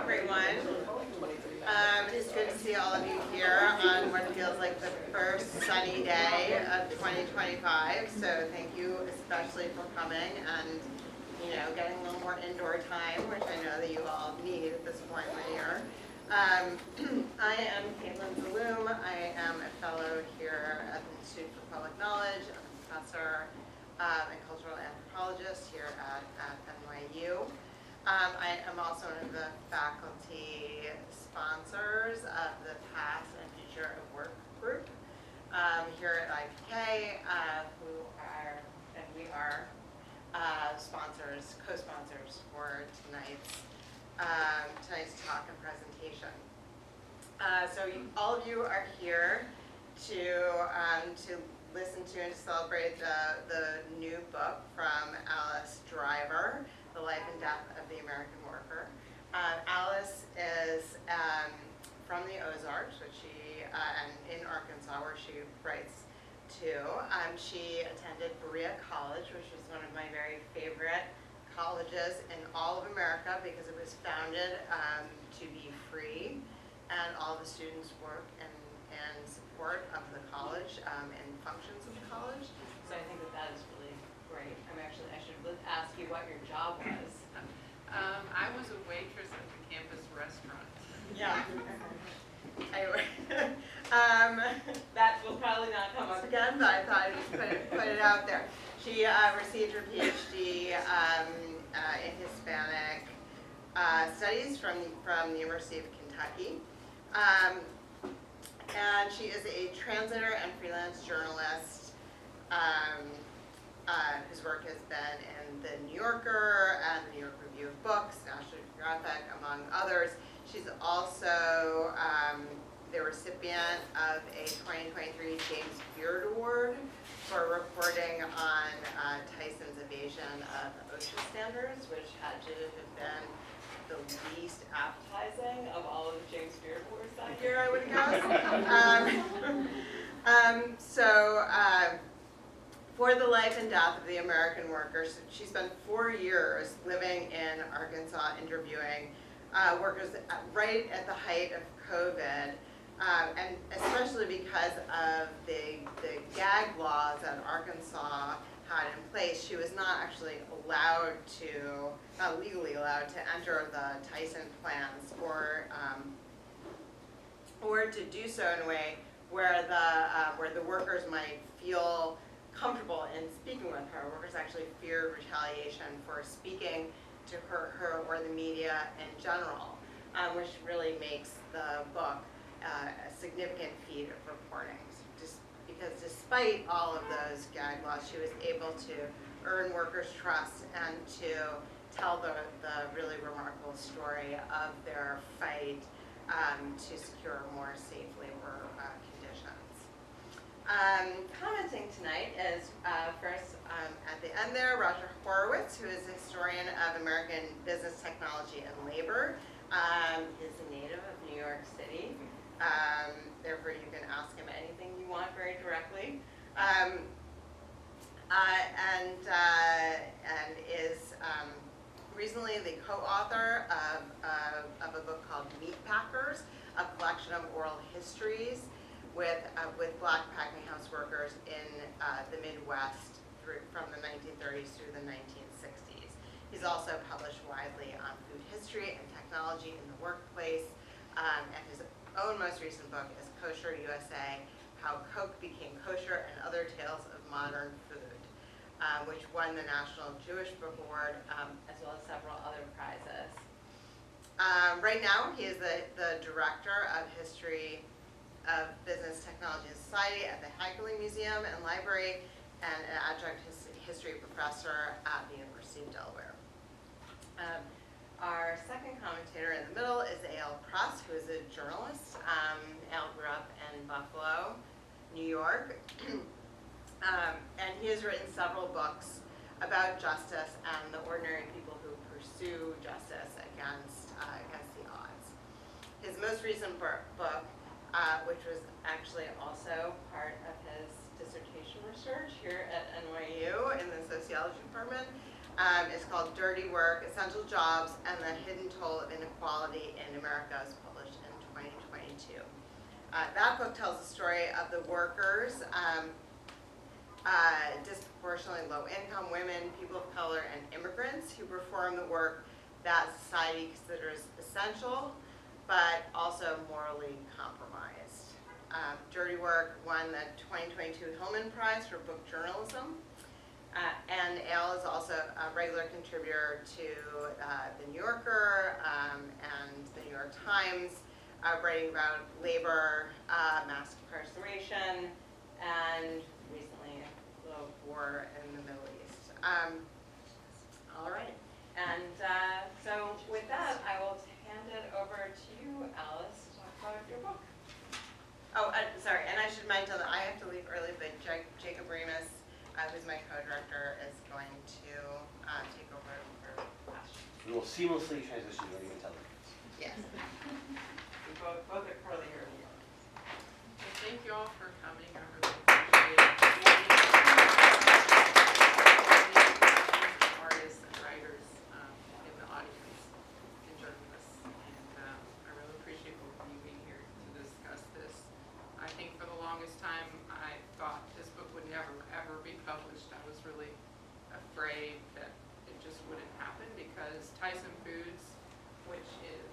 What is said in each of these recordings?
everyone. It's good to see all of you here on what feels like the first sunny day of 2025. So thank you especially for coming and, getting a little more indoor time, which I know that you all need at this point in the year. I am Caitlin Zaloom. I am a fellow here at the Institute for Public Knowledge. I'm a professor and cultural anthropologist here at NYU. I am also one of the faculty sponsors of the Past and Future of Work group here at IPK, we are sponsors, co-sponsors for tonight's talk and presentation. All of you are here to listen to and to celebrate the new book from Alice Driver, The Life and Death of the American Worker. Alice is from the Ozarks, which and in Arkansas, where she writes too. She attended Berea College, which is one of my very favorite colleges in all of America because it was founded to be free, and all the students work in support of the college and functions of the college. So I think that is really great. I should ask you what your job was. I was a waitress at the campus restaurant. Yeah. Anyway, that will probably not come up again, but I thought I'd just put it out there. She received her PhD in Hispanic studies from the University of Kentucky. And she is a translator and freelance journalist whose work has been in the New Yorker and the New York Review of Books, National Geographic, among others. She's also the recipient of a 2023 James Beard Award for reporting on Tyson's evasion of OSHA standards, which had to have been the least appetizing of all of the James Beard Awards that year, I would guess. For the life and death of the American workers, she spent 4 years living in Arkansas interviewing workers right at the height of COVID, and especially because of the gag laws that Arkansas had in place, she was not actually not legally allowed to enter the Tyson plans or to do so in a way where the workers might feel comfortable in speaking with her. Workers actually feared retaliation for speaking to her or the media in general, which really makes the book a significant feat of reporting. Because despite all of those gag laws, she was able to earn workers' trust and to tell the really remarkable story of their fight to secure more safe labor conditions. Commenting tonight is first at the end there, Roger Horowitz, who is a historian of American business, technology, and labor. He's a native of New York City. Therefore, you can ask him anything you want very directly. And is recently the co-author of a book called Meatpackers, a collection of oral histories with black packing house workers in the Midwest from the 1930s through the 1960s. He's also published widely on food history and technology in the workplace, and his own most recent book is Kosher USA, How Coke Became Kosher and Other Tales of Modern Food, which won the National Jewish Book Award, as well as several other prizes. Right now, he is the Director of History of Business, Technology, and Society at the Hagley Museum and Library, and an adjunct history professor at the University of Delaware. Our second commentator in the middle is Eyal, who is a journalist. Eyal grew up in Buffalo, New York, and he has written several books about justice and the ordinary people who pursue justice against the odds. His most recent book, which was actually also part of his dissertation research here at NYU in the sociology department, It's called Dirty Work, Essential Jobs, and the Hidden Toll of Inequality in America. It was published in 2022. That book tells the story of the workers, disproportionately low-income women, people of color, and immigrants who perform the work that society considers essential, but also morally compromised. Dirty Work won the 2022 Hillman Prize for book journalism. And Eyal is also a regular contributor to The New Yorker and The New York Times, writing about labor, mass incarceration, and recently the war in the Middle East. All right, and so with that, I will hand it over to you, Alice, to talk about your book. Oh, sorry, and I should mention that I have to leave early, but Jacob Remus, who's my co-director, is going to take over for questions. We will seamlessly transition to your intelligence. Yes. We both are curly here. Well, thank you all for coming. I really appreciate it. Artists and writers in the audience and journalists, and I really appreciate both of you being here to discuss this. I think for the longest time I thought this book would never ever be published. I was really afraid that it just wouldn't happen because Tyson Foods, which is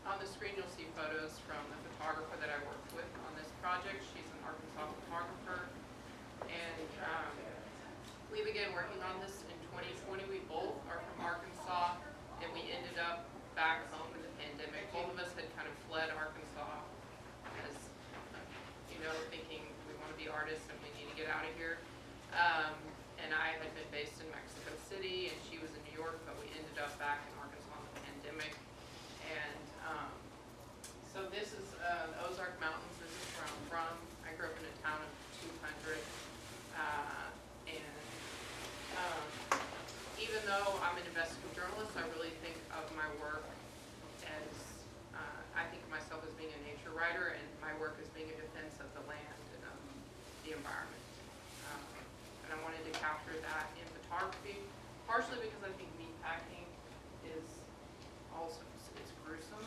on the screen you'll see photos from the photographer that I worked with on this project. She's an Arkansas photographer, and we began working on this in 2020. We both are from Arkansas, and we ended up back home in the pandemic. Both of us had kind of fled Arkansas as, thinking we want to be artists and we need to get out of here. And I had been based in Mexico City, and she was in New York, but we ended up back in Arkansas in the pandemic. And so this is the Ozark Mountains. This is where I'm from. I grew up in a town of 200. Even though I'm an investigative journalist, I really think of my work as, I think of myself as being a nature writer, and my work as being a defense of the land and of the environment. And I wanted to capture that in photography, partially because I think meatpacking is also, it's gruesome.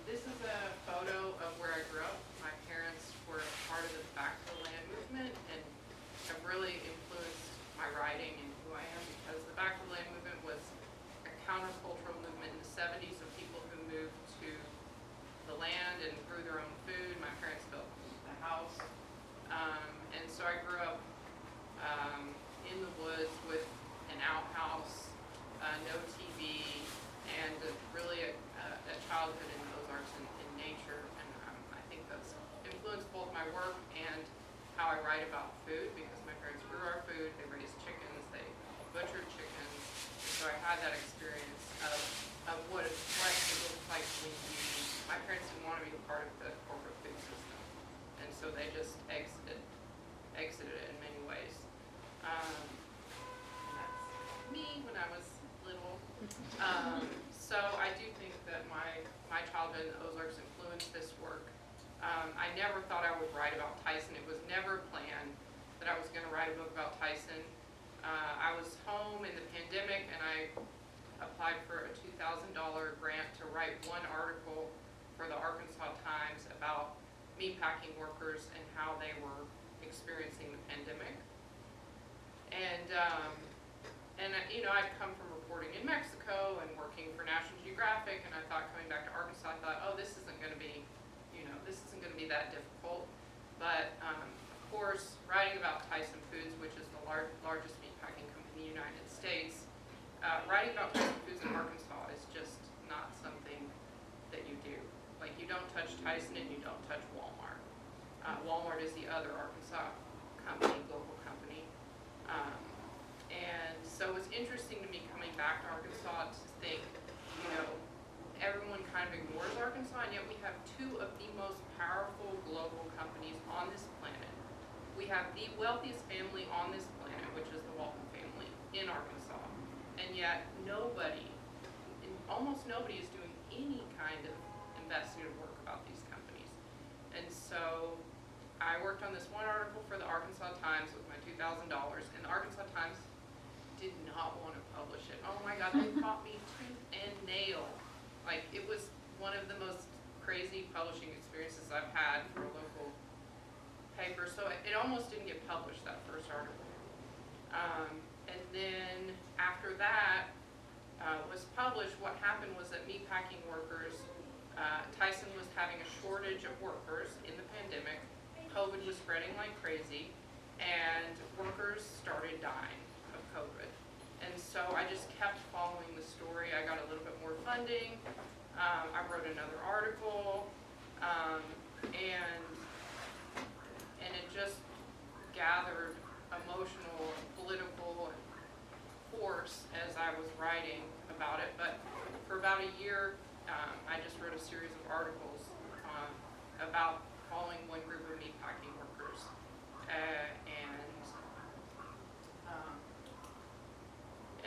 This is a photo of where I grew up. My parents were part of the Back to the Land movement and have really influenced my writing and who I am, because the Back to the Land movement was a countercultural movement in the 70s of people who moved to the land and grew their own food. My parents built the house. And so I grew up in the woods with an outhouse, no TV, and really a childhood in the Ozarks in nature. And I think that's influenced both my work and how I write about food, because my parents grew our food, they raised chickens, they butchered chickens. And so I had that experience of what it looks like when my parents didn't want to be a part of the corporate food system. And so they just exited it in many ways. And that's me when I was little. So I do think that my childhood in the Ozarks influenced this work. I never thought I would write about Tyson. It was never planned that I was going to write a book about Tyson. I was home in the pandemic, and I applied for a $2,000 grant to write one article for the Arkansas Times about meatpacking workers and how they were experiencing the pandemic. And I'd come from reporting in Mexico and working for National Geographic, and I thought coming back to Arkansas, I thought, oh, this isn't going to be that difficult. But of course, writing about Tyson Foods, which is the largest meatpacking company in the United States, writing about Tyson Foods in Arkansas is just not something that you do. Like, you don't touch Tyson and you don't touch Walmart. Walmart is the other Arkansas company, global company. And so it's interesting to me coming back to Arkansas to think, everyone kind of ignores Arkansas, and yet we have two of the most powerful global companies on this planet. We have the wealthiest family on this planet, which is the Walton family in Arkansas. And yet almost nobody is doing any kind of investigative work about these companies. And so I worked on this one article for the Arkansas Times with my $2,000, and the Arkansas Times did not want to publish it. Oh my God, they fought me tooth and nail. Like, it was one of the most crazy publishing experiences I've had for a local paper. So it almost didn't get published, that first article. And then after that was published, what happened was that meatpacking workers, Tyson was having a shortage of workers in the pandemic. COVID was spreading like crazy, and workers started dying of COVID. And so I just kept following the story. I got a little bit more funding. I wrote another article, and it just gathered emotional and political and force as I was writing about it. But for about a year, I just wrote a series of articles about following one group of meatpacking workers, and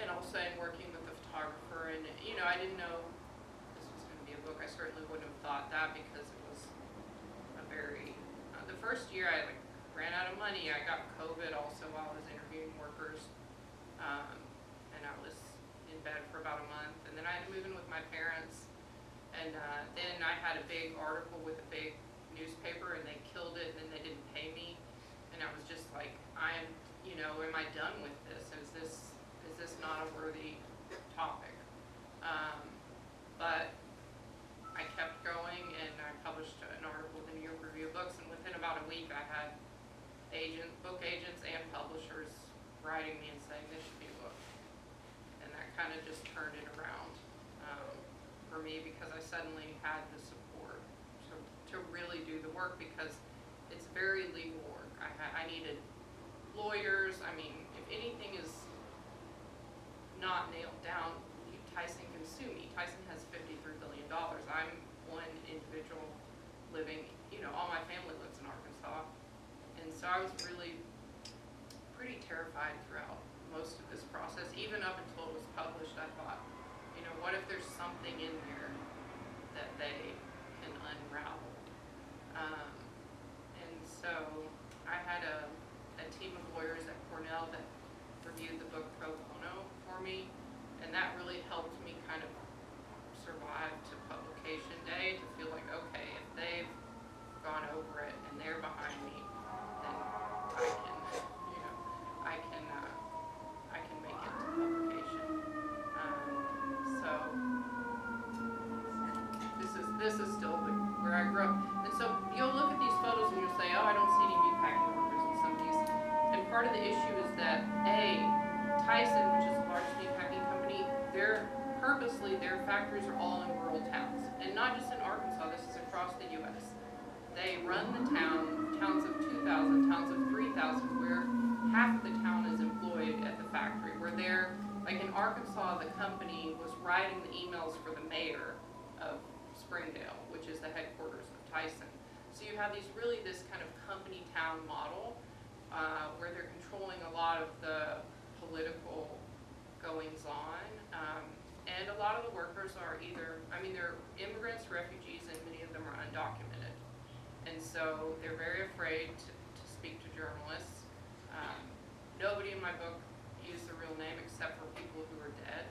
also in working with the photographer. And I didn't know this was going to be a book. I certainly wouldn't have thought that, because it was a very the first year I ran out of money. I got COVID also while I was interviewing workers, and I was in bed for about a month, and then I had to move in with my parents, and then I had a big article with a big newspaper, and they killed it, and then they didn't pay me, and I was just like, am I done with this? Is this not a worthy topic? But I kept going, and I published an article in the New York Review of Books, and within about a week I had book agents and publishers writing me and saying this should be a book. And that kind of just turned it around for me, because I suddenly had the support to really do the work, because it's very legal work. I needed lawyers. I mean, if anything is not nailed down, Tyson can sue me. Tyson has $53 billion. I'm one individual living, all my family lives in Arkansas. And so I was really pretty terrified throughout most of this process. Even up until it was published, I thought, what if there's something in there that they can unravel? And so I had a team of lawyers at Cornell that reviewed the book pro bono for me, and that really helped me kind of survive to publication day, to feel like, okay, if they've gone over it and they're behind me, then I can make it to publication. So this is still where I grew up. And so you'll look at these photos and you'll say, oh, I don't see any meatpacking workers in some of these. And part of the issue is that Tyson, which is the largest meatpacking company, their factories are all in rural towns, and not just in Arkansas. This is across the U.S. They run the towns of 2,000, towns of 3,000, where half of the town is employed at the factory. Where they're, like in Arkansas, the company was writing the emails for the mayor of Springdale, which is the headquarters of Tyson. So you have this kind of company town model where they're controlling a lot of the political goings on. And a lot of the workers are they're immigrants, refugees, and many of them are undocumented. And so they're very afraid to speak to journalists. Nobody in my book used the real name except for people who are dead.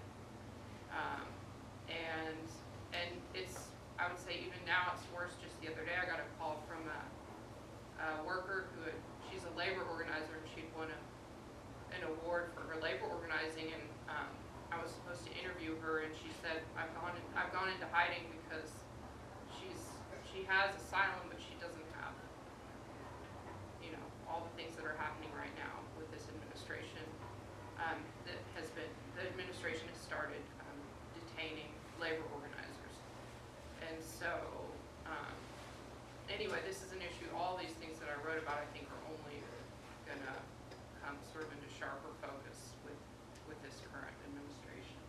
And it's, I would say even now it's worse. Just the other day I got a call from a worker she's a labor organizer, and she'd won an award for her labor organizing, and I was supposed to interview her, and she said, I've gone into hiding because she has asylum, but she doesn't have, all the things that are happening right now with this administration. The administration has started detaining labor organizers. And so, anyway, this is an issue. All these things that I wrote about, I think, are only going to come sort of into sharper focus with this current administration.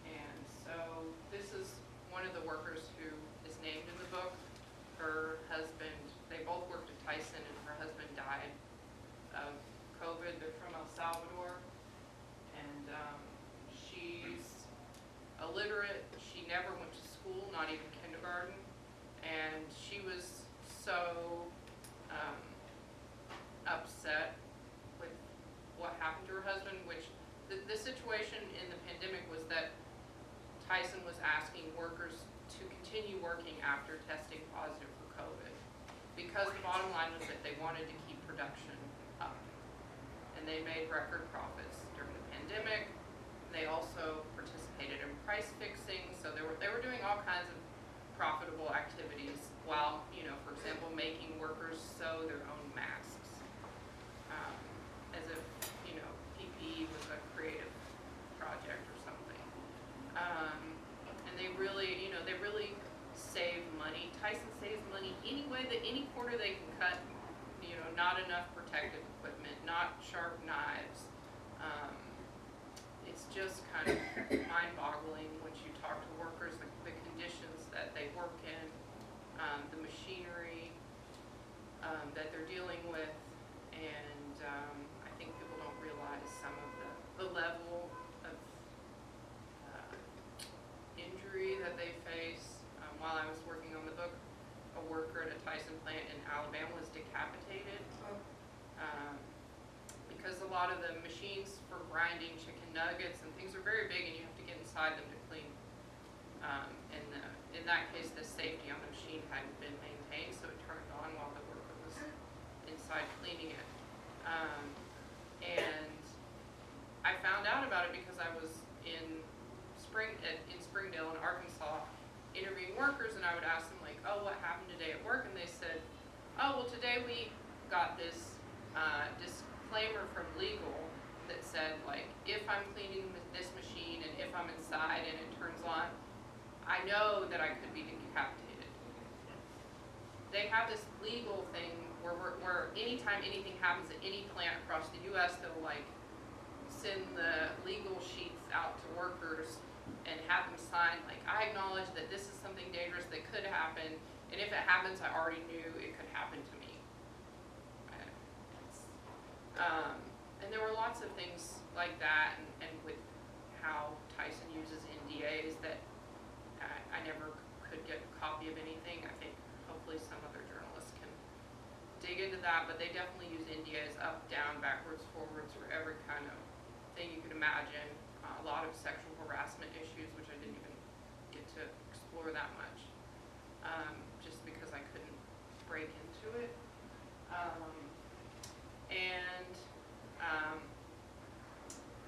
And so this is one of the workers who is named in the book. Her husband, they both worked at Tyson, and her husband died of COVID. They're from El Salvador, and she's illiterate. She never went to school, not even kindergarten, and she was so upset with what happened to her Tyson was asking workers to continue working after testing positive for COVID, because the bottom line was that they wanted to keep production up. And they made record profits during the pandemic. They also participated in price fixing, so they were doing all kinds of profitable activities while, for example, making workers sew their own masks, as if, PPE was a creative project or something. And they really, they really save money. Tyson saves money any corner they can cut, not enough protective equipment, not sharp knives. It's just kind of mind-boggling once you talk to workers, the conditions that they work in, the machinery that they're dealing with, and I think people don't realize some of the level of injury that they face. While I was working on the book, a worker at a Tyson plant in Alabama was decapitated. Because a lot of the machines for grinding chicken nuggets and things are very big, and you have to get inside them to clean. And in that case, the safety on the machine hadn't been maintained, so it turned on while the worker was inside cleaning it. And I found out about it because I was in Springdale in Arkansas interviewing workers, and I would ask them, like, oh, what happened today at work? And they said, oh, well, today we got this disclaimer from legal that said, like, if I'm cleaning this machine and if I'm inside and it turns on, I know that I could be decapitated. They have this legal thing where anytime anything happens at any plant across the U.S., they'll, like, send the legal sheets out to workers and have them sign, like, I acknowledge that this is something dangerous that could happen, and if it happens, I already knew it could happen to me. And there were lots of things like that, and with how Tyson uses NDAs that I never could get a copy of anything. I think hopefully some other journalists can dig into that, but they definitely use NDAs up, down, backwards, forwards, for every kind of thing you could imagine. A lot of sexual harassment issues, which I didn't even get to explore that much, just because I couldn't break into it.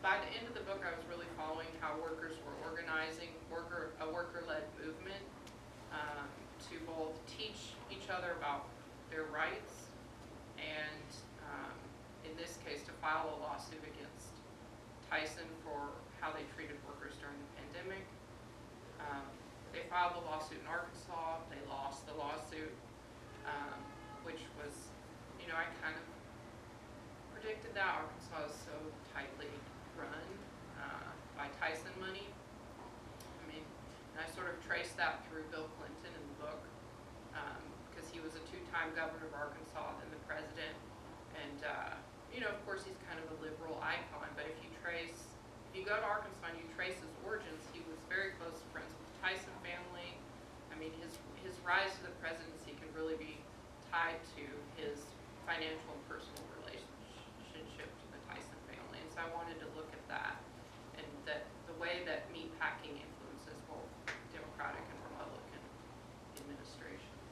By the end of the book, I was really following how workers were organizing a worker-led movement to both teach each other about their rights and, in this case, to file a lawsuit against Tyson for how they treated workers during the pandemic. They filed the lawsuit in Arkansas. They lost the lawsuit, which was, I kind of predicted that. Arkansas is so tightly run by Tyson money. I mean, and I sort of traced that through Bill Clinton in the book, because he was a two-time governor of Arkansas, then the president, and of course he's kind of a liberal icon, but if you go to Arkansas and you trace his origins, he was very close friends with the Tyson family. I mean, his rise to the presidency can really be tied to his financial and personal relationship to the Tyson family, and so I wanted to look at that, and that the way that meatpacking influences both Democratic and Republican administrations.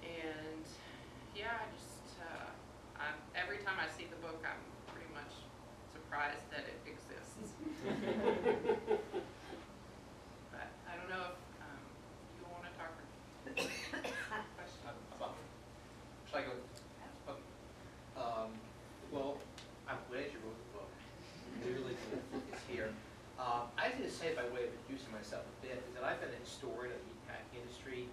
And yeah, every time I see the book, I'm pretty much surprised that it exists. But I don't know if you want to talk or question. Shall I go? Okay. Well, I'm glad you wrote the book. Clearly, it's here. I have to say, by way of introducing myself a bit, is that I've been a historian of the meatpacking industry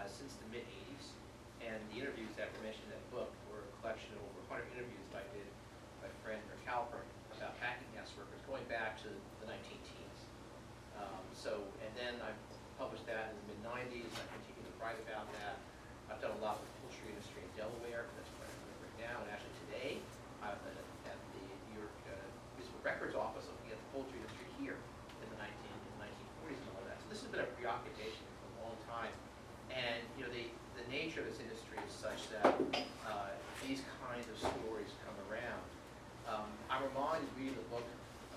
since the mid-'80s, and the interviews that were mentioned in that book were a collection of over 100 interviews that I did with my friend Rick Halpern about packing house workers going back to the 19-teens. And then I published that in the mid-'90s. I continue to write about that. I've done a lot with the poultry industry in Delaware. That's what I'm doing right now. And actually today, I'm at the New York Museum Records Office looking at the poultry industry here in the 1940s and all of that. So this has been a preoccupation for a long time. And the nature of this industry is such that these kinds of stories come around. I'm reminded reading the book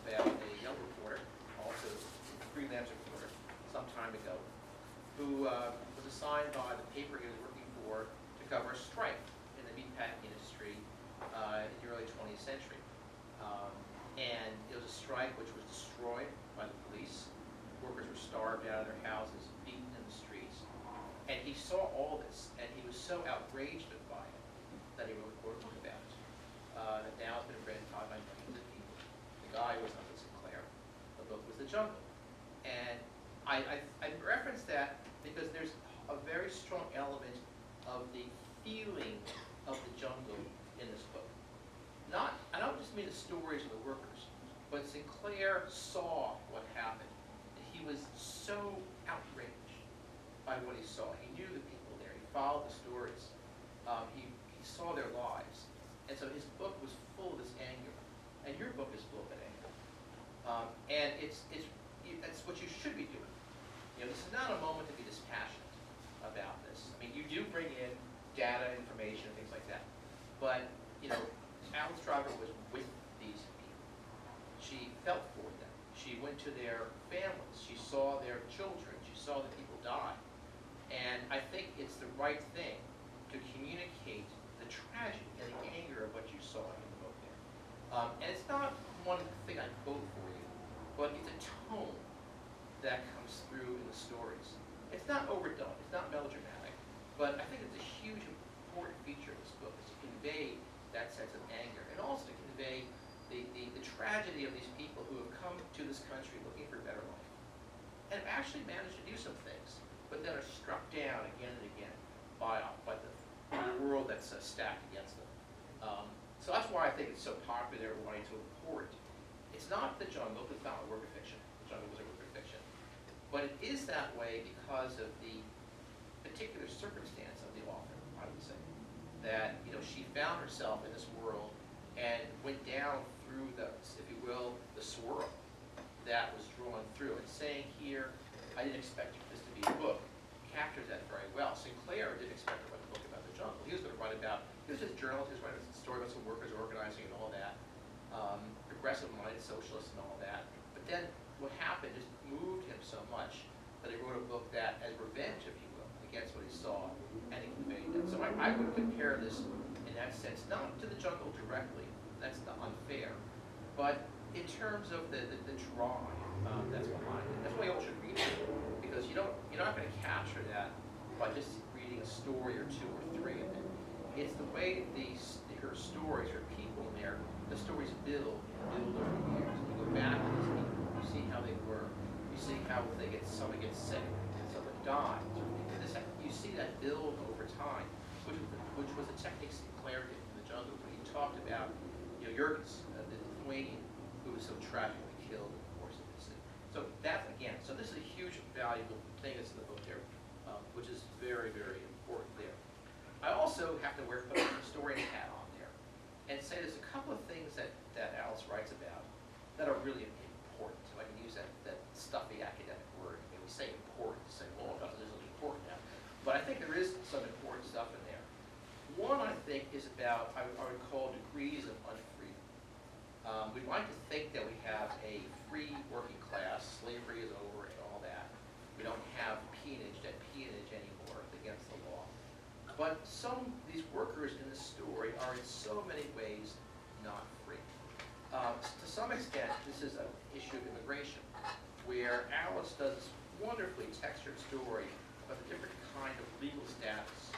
about a young reporter called who was assigned by the paper he was working for to cover a strike in the meatpacking industry in the early 20th century. And it was a strike which was destroyed by the police. Workers were starved out of their houses, beaten in the streets. And he saw all this, and he was so outraged by it that he wrote a book about it. That now has been read by millions of people. The guy was Uncle Sinclair. The book was The Jungle. And I reference that because there's a very strong element of the feeling of the jungle in this book. I don't just mean the stories of the workers, but Sinclair saw what happened. And he was so outraged by what he saw. He knew the people there. He followed the stories. He saw their lives. And so his book was full of this anger. And your book is full of that anger. And that's what you should be doing. You know, this is not a moment to be dispassionate about this. I mean, you do bring in data, information, things like that. But, you know, Alice Driver was with these people. She felt for them. She went to their families. She saw their children. She saw the people die. And I think it's the right thing to communicate the tragedy and the anger of what you saw in the book there. And it's not one thing I quote for you, but it's a tone that comes through in the stories. It's not overdone. It's not melodramatic. But I think it's a huge, important feature of this book is to convey that sense of anger, and also to convey the tragedy of these people who have come to this country looking for a better life, and have actually managed to do some things, but then are struck down again and again by the world that's stacked against them. So that's why I think it's so popular, wanting to import. It's not The Jungle, it's not a work of fiction. The Jungle was a work of fiction. But it is that way because of the particular circumstance of the author, I would say. That, you know, she found herself in this world and went down through the, if you will, the swirl that was drawn through. And saying here, I didn't expect this to be a book, captures that very well. Sinclair didn't expect to write a book about the jungle. He was going to write about, he was just a journalist, he was writing a story about some workers organizing and all that, progressive-minded socialists and all that. But then what happened just moved him so much that he wrote a book that, as revenge, if you will, against what he saw, and he conveyed that. So I would compare this in that sense, not to the jungle directly, that's not unfair, but in terms of the drive that's behind it. That's why you all should read it, because you're not going to capture that by just reading a story or two or three of it. It's the way her stories, her people in there, the stories build over the years. You go back to these people, you see how they were, you see how someone gets sick, someone dies. You see that build over time, which was a technique Sinclair did in the jungle when he talked about, you know, Jurgis, the Lithuanian, who was so tragically killed in the course of this thing. So that, again, so this is a huge, valuable thing that's in the book there, which is very, very important there. I also have to wear the historian hat on there and say there's a couple of things that Alice writes about that are really important. So I can use that stuffy academic word. And we say important to say, well, nothing is important now. But I think there is some important stuff in there. One, I think, is about, I would call degrees of unfreedom. We'd like to think that we have a free working class, slavery is over and all that. We don't have peonage anymore against the law. But these workers in this story are in so many ways not free. To some extent, this is an issue of immigration, where Alice does this wonderfully textured story about the different kind of legal status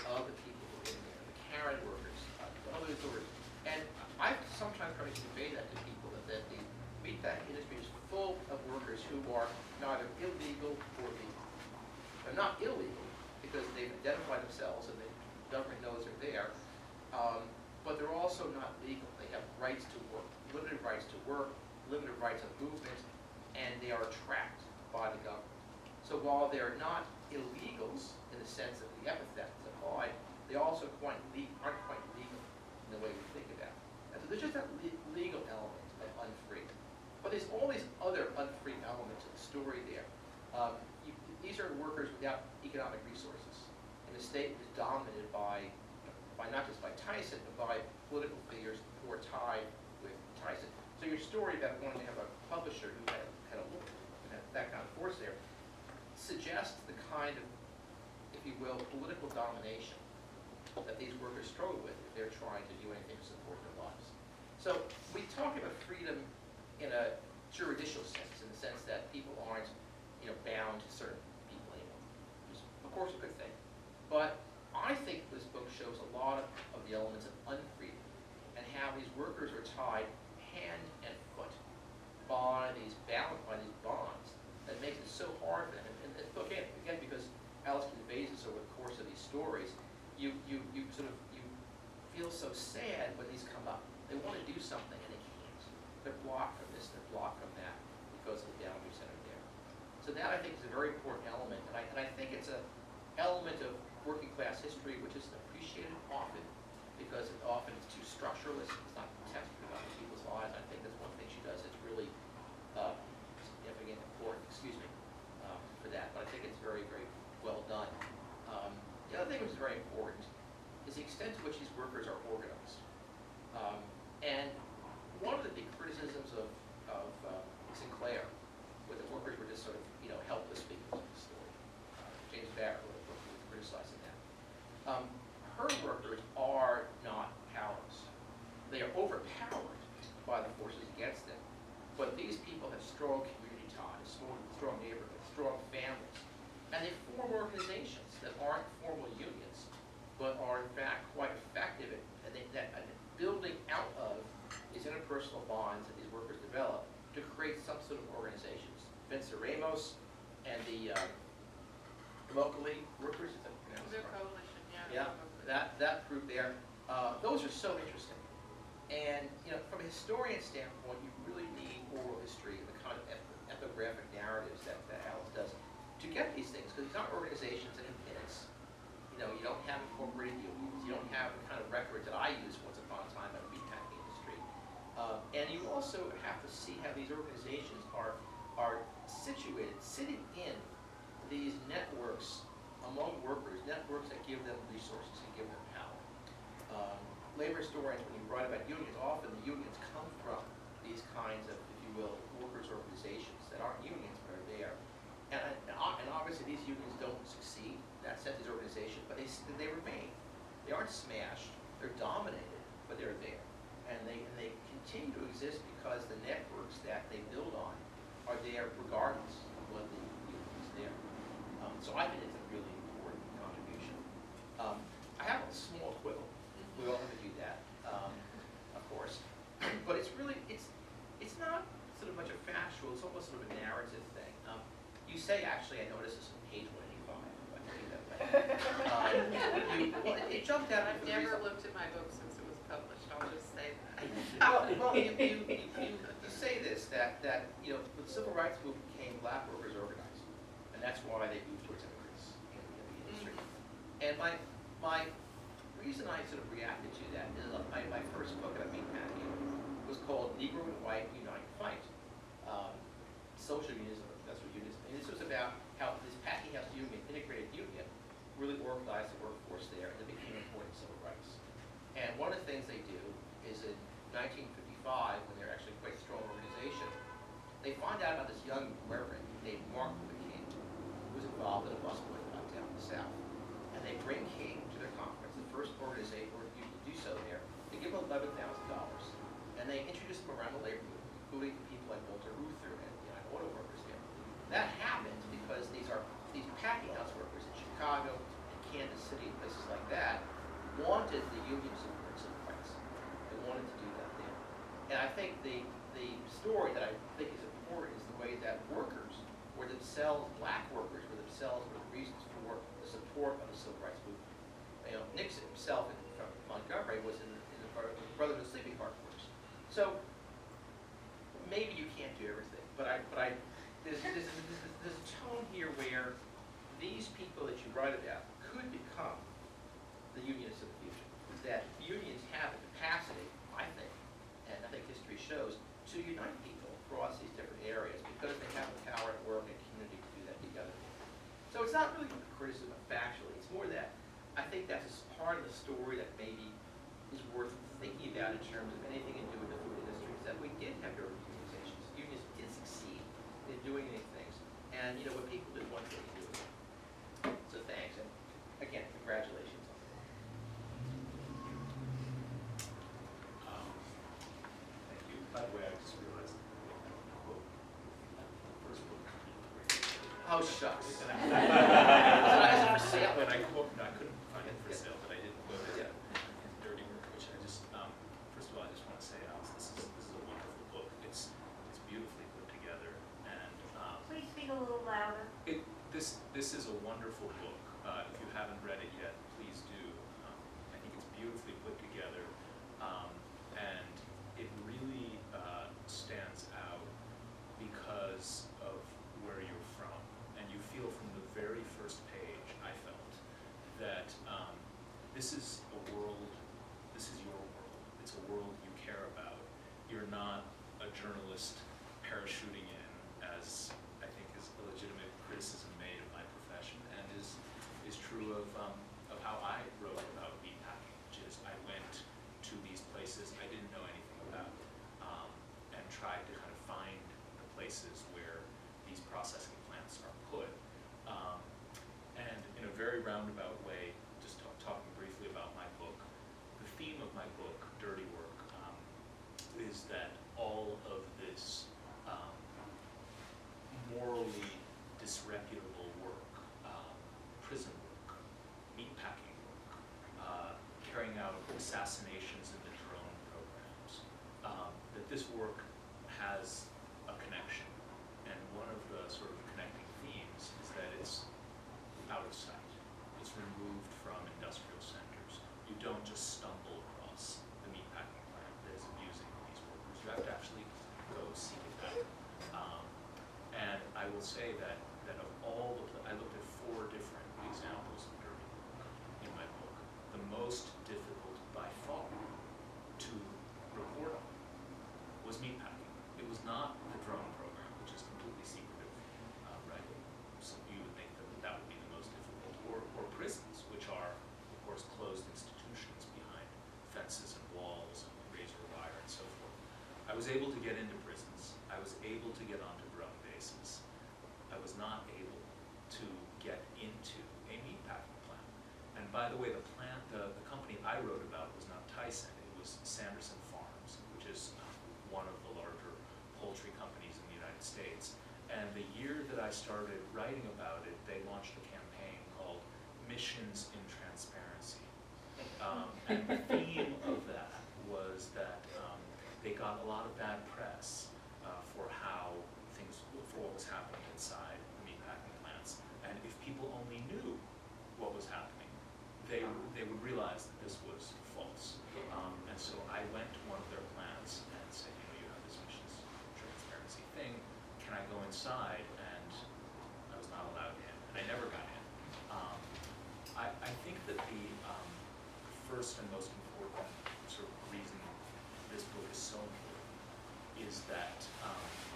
of the people who are in there, the Karen workers, the other workers. And I've sometimes tried to convey that to people, that the meatpacking industry is full of workers who are neither illegal or legal. They're not illegal because they've identified themselves and the government knows they're there, but they're also not legal. They have rights to work, limited rights of movement, and they are tracked by the government. So while they're not illegals in the sense that the epithet is applied, they also aren't quite legal in the way we think about it. And so there's just that legal element of unfree. But there's all these other unfree elements of the story there. These are workers without economic resources. And the state is dominated by not just by Tyson, but by political figures who are tied with Tyson. So your story about wanting to have a publisher who had that kind of force there suggests the kind of, if you will, political domination that these workers struggle with if they're trying to do anything to support their lives. So we talk about freedom in a juridical sense, in the sense that people aren't, bound to certain people anymore, which is, of course, a good thing. But I think this book shows a lot of the elements of unfreedom and how these workers are tied hand and foot by these bonds that makes it so hard for them. And the book, again, because Alice conveys this over the course of these stories, you feel so sad when these come up. They want to do something and they can't. They're blocked from this, they're blocked from that because of the boundaries that are there. So that, I think, is a very important element, and I think it's an element of working class history which isn't appreciated often because often it's too structuralist. It's not textbook about people's lives. I think that's one thing she does that's really significant, important, for that. But I think it's very, very well done. The other thing which is very important is the extent to which these workers are organized. And one of the big criticisms of Sinclair was that workers were just sort of, helpless figures in the story. James Barrett wrote a book criticizing that. Her workers are not powerless. They are overpowered by the forces against them. But these people have strong community ties, strong neighborhoods, strong families. And they form organizations that aren't formal unions, but are in fact quite effective at building out of these interpersonal bonds that these workers develop to create some sort of organizations. Vince Ramos and the locally workers, is that pronounced? The coalition, yeah. Yeah, that group there, those are so interesting. And from a historian standpoint, you really need oral history and the kind of ethnographic narratives that Alice does to get these things, because these aren't organizations that in minutes. You don't have incorporated unions. You don't have the kind of records that I used once upon a time in the meatpacking industry. And you also have to see how these organizations are situated, sitting in these networks among workers, networks that give them resources and give them power. Labor historians, when you write about unions, often the unions come from these kinds of, if you will, workers' organizations that aren't unions but are there. And obviously these unions don't succeed, that sense, these organizations, but they remain. They aren't smashed, they're dominated, but they're there. And they continue to exist because the networks that they build on are there regardless of what the union is there. So I think it's a really important contribution. I have a small quibble. We all have to do that, of course. But it's really, it's not sort of much a factual, it's almost sort of a narrative thing. You say, actually, I noticed this on page 185, if I can do that way. It jumped out. I've never looked at my book since it was published, I'll just say that. Well, you say this, that when the civil rights movement came, black workers organized. And that's why they moved towards immigrants in the industry. And my reason I sort of reacted to that is my first book about meatpacking was called Negro and White Unite and Fight. Social unionism, that's what unionism. And this was about how this packing house union, integrated union, really organized the workforce there, and it became important civil rights. And one of the things they do is in 1955, when they're actually quite a strong organization, they find out about this young Reverend named Martin Luther King, who was involved in a bus boycott down in the South. And they bring King to their conference, the first organization to do so there. They give him $11,000, and they introduce him around the labor movement, including people like Walter Reuther and the auto workers there. That happened because these packing house workers in Chicago and Kansas City and places like that wanted the union to support civil rights. They wanted to do that there. And I think the story that I think is important is the way that workers were themselves, black workers were themselves the reasons for the support of the civil rights movement. Nixon himself from Montgomery was in the Brotherhood of Sleeping Car Workers. So maybe you can't do everything, but there's a tone here where these people that you write about could become the unionists of the future. That unions have the capacity, I think, and I think history shows, to unite people across these different areas because they have the power to work in a community to do that together. So it's not really a criticism of factually, it's more that I think that's a part of the story that maybe is worth thinking about in terms of anything to do with the food industry, is that we did have organizations. Unions did succeed in doing these things. And what people did one thing to do. Oh, shucks. Is it for sale? And I quote, no, I couldn't find it for sale, but I did quote it in Dirty Work, which I just, first of all, I just want to say, Alex, this is a wonderful book. It's beautifully put together, and Please speak a little louder. this is a wonderful book. If you haven't read it yet, please do. I think it's beautifully put together, and it really stands out because of where you're from. And you feel from the very first page, I felt, that this is a world, this is your world. It's a world you care about. You're not a journalist parachuting in, as I think is a legitimate criticism made of my profession, and is true of how I wrote about meatpacking, which is I went to these places I didn't know anything about, and tried to kind of find the places where these processing plants are put. And in a very roundabout way, just talking briefly about my book, the theme of my book, Dirty Work, is that all of this morally disreputable work, prison work, meatpacking work, carrying out assassinations in the drone programs, that this work has a connection. And one of the sort of connecting themes is that it's out of sight. It's removed from industrial centers. You don't just stumble across the meatpacking plant that is abusing these workers. You have to actually go seek it out. And I will say that of all I looked at 4 different examples of dirty work in my book. The most difficult by far to report on was meatpacking. It was not the drone program, which is completely secretive, right? So you would think that would be the most difficult, or prisons, which are, of course, closed institutions behind fences and walls and razor wire and so forth. I was able to get into prisons. I was able to get onto drone bases. I was not able to get into a meatpacking plant. And by the way, the company I wrote about was not Tyson. It was Sanderson Farms, which is one of the larger poultry companies in the United States. And the year that I started writing about it, they launched a campaign called Missions in Transparency. And the theme of that was that they got a lot of bad press for what was happening inside the meatpacking plants. And if people only knew what was happening, they would realize that this was false. And so I went to one of their plants and said, you have this missions transparency thing. Can I go inside? And I was not allowed in, and I never got in. I think that the first and most important sort of reason this book is so important is that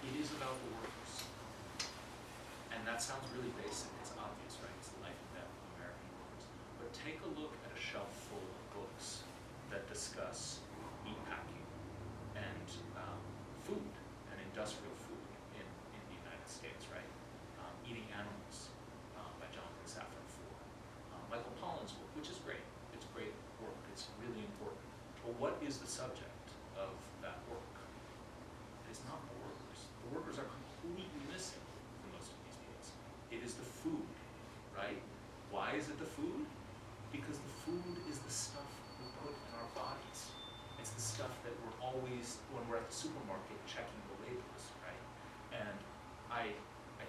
it is about the workers. And that sounds really basic, it's obvious, right? It's the life and death of American workers. But take a look at a shelf full of books that discuss meatpacking and food and industrial food in the United States, right? Eating Animals by Jonathan Safran Foer. Michael Pollan's book, which is great. It's great work. It's really important. But what is the subject of that work? It's not the workers. The workers are completely missing for most of these books. It is the food, right? Why is it the food? Because the food is the stuff we put in our bodies. It's the stuff that we're always, when we're at the supermarket, checking the labels, right? And I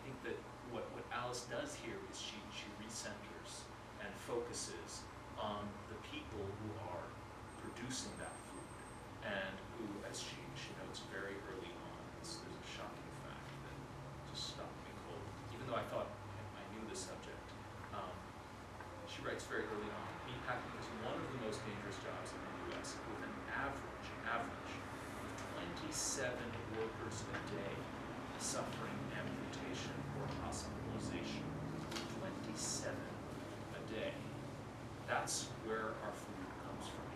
think that what Alice does here is she recenters and focuses on the people who are producing that food, and who, as she notes very early on, there's a shocking fact that just stopped me cold. Even though I thought I knew the subject, she writes very early on, meatpacking is one of the most dangerous jobs in the U.S. with an average of 27 workers a day suffering amputation or hospitalization. 27 a day. That's where our food comes from.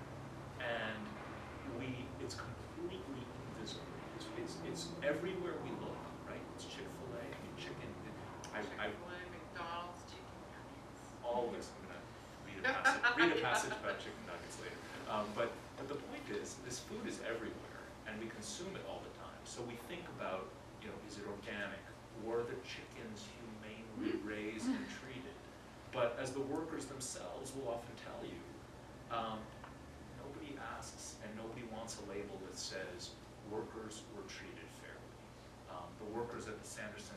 And it's completely invisible. It's everywhere we look, right? It's Chick-fil-A, chicken. Chick-fil-A, McDonald's, chicken nuggets. Always, I'm gonna read a passage about chicken nuggets later. But the point is, this food is everywhere, and we consume it all the time. So we think about, is it organic? Were the chickens humanely re-raised and treated. But as the workers themselves will often tell you, nobody asks and nobody wants a label that says workers were treated fairly. The workers at the Sanderson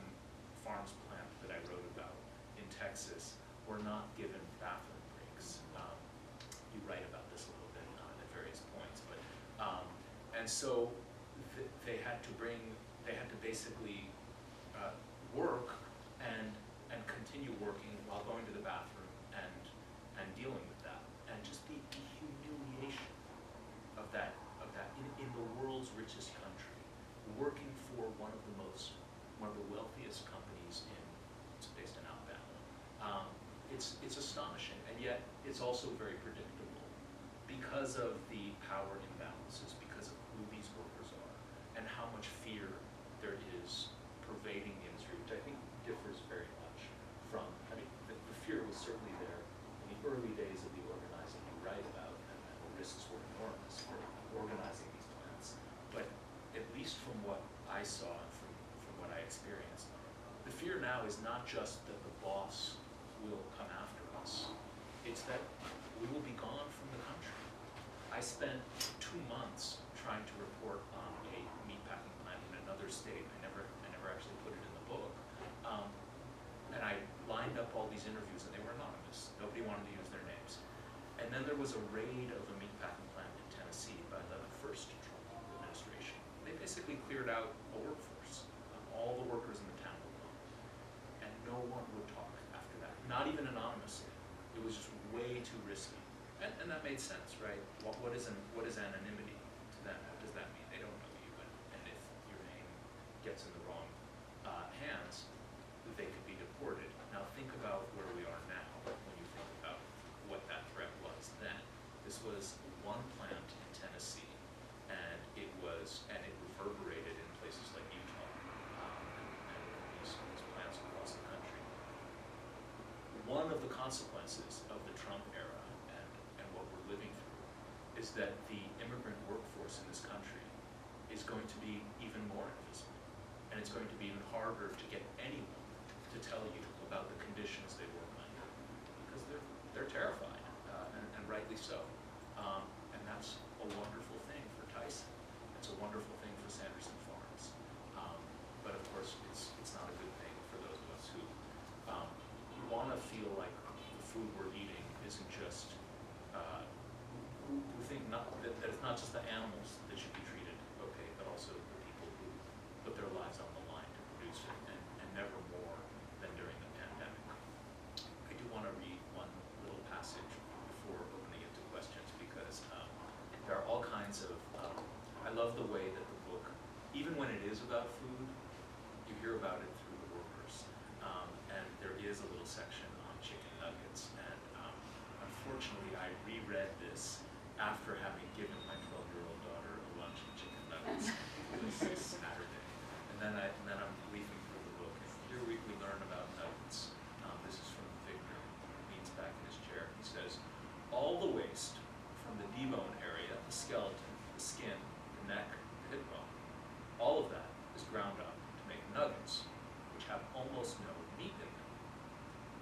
Farms plant that I wrote about in Texas were not given bathroom breaks. You write about this a little bit at various points, but and so they had to basically work and continue working while going to the bathroom and dealing with that, and just the humiliation of that in the world's richest country, working for one of the wealthiest companies it's based in Alabama. It's astonishing, and yet it's also very predictable because of the power imbalances, because of who these workers are, and how much fear there is pervading the industry, which I think differs very much from, the fear was certainly there in the early days of the organizing you write about, and the risks were enormous for organizing these plants. But at least from what I saw and from what I experienced, the fear now is not just that the boss will come after us, it's that we will be gone from the country. I spent 2 months trying to report on a meatpacking plant in another state. I never actually put it in the book. And I lined up all these interviews, and they were anonymous. Nobody wanted to use their names. And then there was a raid of a meatpacking plant in Tennessee by the first Trump administration. They basically cleared out a workforce. All the workers in the town were gone. And no one would talk after that, not even anonymously. It was just way too risky. And that made sense, right? What is anonymity to them? What does that mean? They don't know you, and if your name gets in the wrong hands, they could be deported. Now think about where we are now when you think about what that threat was then. This was one plant in Tennessee, and it reverberated in places like Utah, and these plants across the country. One of the consequences of the Trump era and what we're living through is that the immigrant workforce in this country is going to be even more invisible, and it's going to be even harder to get anyone to tell you about the conditions they work under, because they're terrified, and rightly so. And that's a wonderful thing for Tyson. It's a wonderful thing for Sanderson Farms. But of course, it's not a good thing for those of us who want to feel like the food we're eating isn't just who think that it's not just the animals that should be treated okay, but also the people who put their lives on the line to produce it, and never more than during the pandemic. I do want to read one little passage before opening it to questions, because there are all kinds of, I love the way that the book, even when it is about food, you hear about it through the workers. And there is a little section on chicken nuggets, and unfortunately I reread this after having given my 12-year-old daughter a lunch of chicken nuggets this Saturday. And then I'm leafing through the book, and here we learn about nuggets. This is from Victor. He leans back in his chair. He says, all the waste from the debone area, the skeleton, the skin, the neck, the hip bone, all of that is ground up to make nuggets, which have almost no meat in them.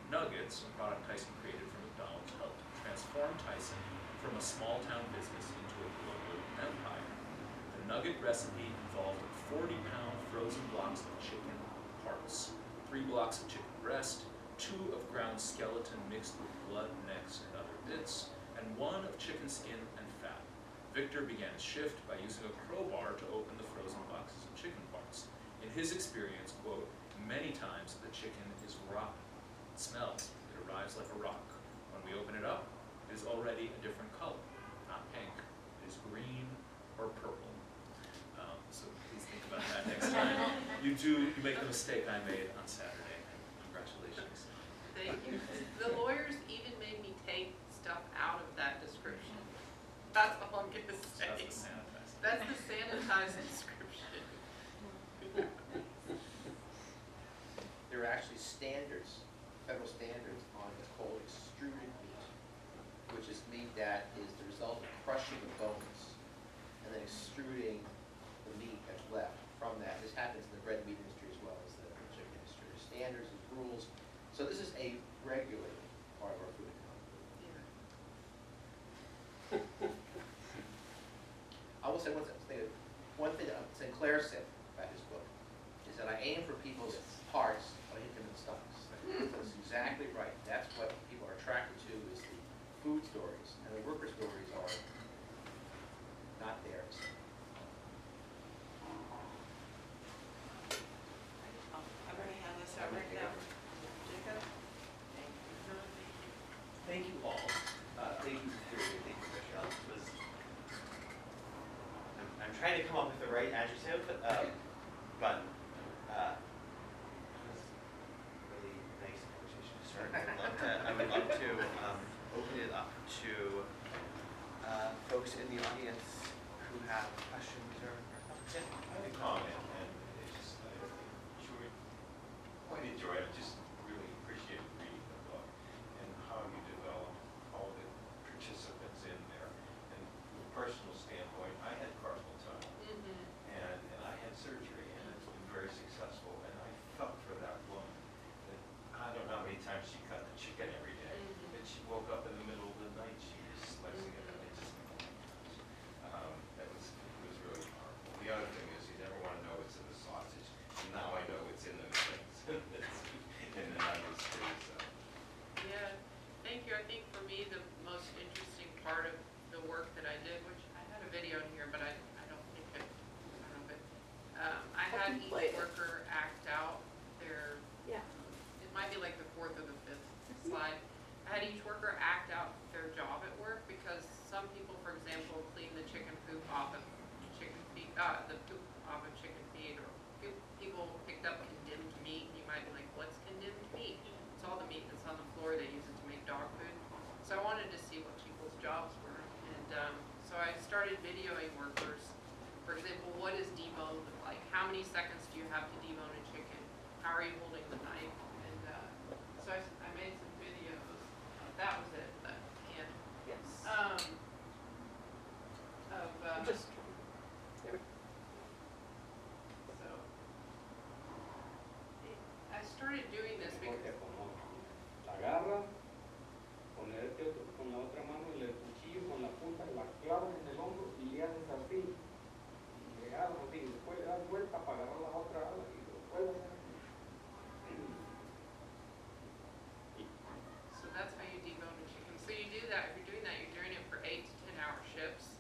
Nuggets, a product Tyson created for McDonald's, helped transform Tyson from a small-town business into a global empire. The nugget recipe involved 40-pound frozen blocks of chicken parts, 3 blocks of chicken breast, 2 of ground skeleton mixed with blood, necks, and other bits, and 1 of chicken skin and fat. Victor began his shift by using a crowbar to open the frozen boxes of chicken parts. In his experience, quote, many times the chicken is rotten. It smells. It arrives like a rock. When we open it up, it is already a different color, not pink. It is green or purple. So please think about that next time you make the mistake I made on Saturday. Congratulations. Thank you. The lawyers even made me take stuff out of that description. That's all I'm gonna say. That's the sanitized. That's the sanitized description. There are actually standards, federal standards on what's called extruded meat, which is meat that is the result of crushing the bones and then extruding the meat that's left from that. This happens in the red meat industry as well as the chicken industry. There's standards and rules say one thing that Sinclair said about his book, is that I aim for people's hearts, but I hit them in the stomachs. That's exactly right. That's what people are attracted to, is the food stories, and the worker stories are not theirs. I'm going to hand this over now. Jacob? Thank you all. Thank you, Terry. Thank you, Michelle. I'm trying to come up with the right adjective, but it was really nice conversation to start. I would love to open it up to folks in the audience who have questions or comments. Yeah. I have a comment, and it's just, quite enjoyed it, just really appreciated reading the book and how you develop all the participants in there. And from a personal standpoint, I had carpal tunnel, and I had surgery, and it's been very successful, and I felt for that woman. That I don't know how many times she cut the chicken every day, and she woke up in the middle of the night, she was slicing it, and it just, it was really powerful. The other thing is, you never want to know what's in the sausage, and now I know what's in the things, and then I was too, so. Yeah, thank you. I think for me, the most interesting part of the work that I did, which I had a video in here, but I don't think I don't know, but I had each worker act out their, it might be like the fourth or the fifth slide. I had each worker act out their job at work, because some people, for example, clean the chicken poop off of chicken feed, the poop off of chicken feed, or people picked up condemned meat, and you might be like, what's condemned meat? It's all the meat that's on the floor, they use it to make dog food. So I wanted to see what people's jobs were, and so I started videoing workers. For example, what is debone like? How many seconds do you have to debone a chicken? How are you holding the knife? And so I made some videos. That was it, the hand. Yes. Just. So I started doing this because. Agarra, ponerte con la otra mano el cuchillo con la punta, la clavas en el hombro y le haces así. Y le agarras así, y después le das vuelta para agarrar la otra ala y lo vuelves a hacer. So that's how you debone a chicken. So you do that. If you're doing that, you're doing it for 8 to 10 hour shifts.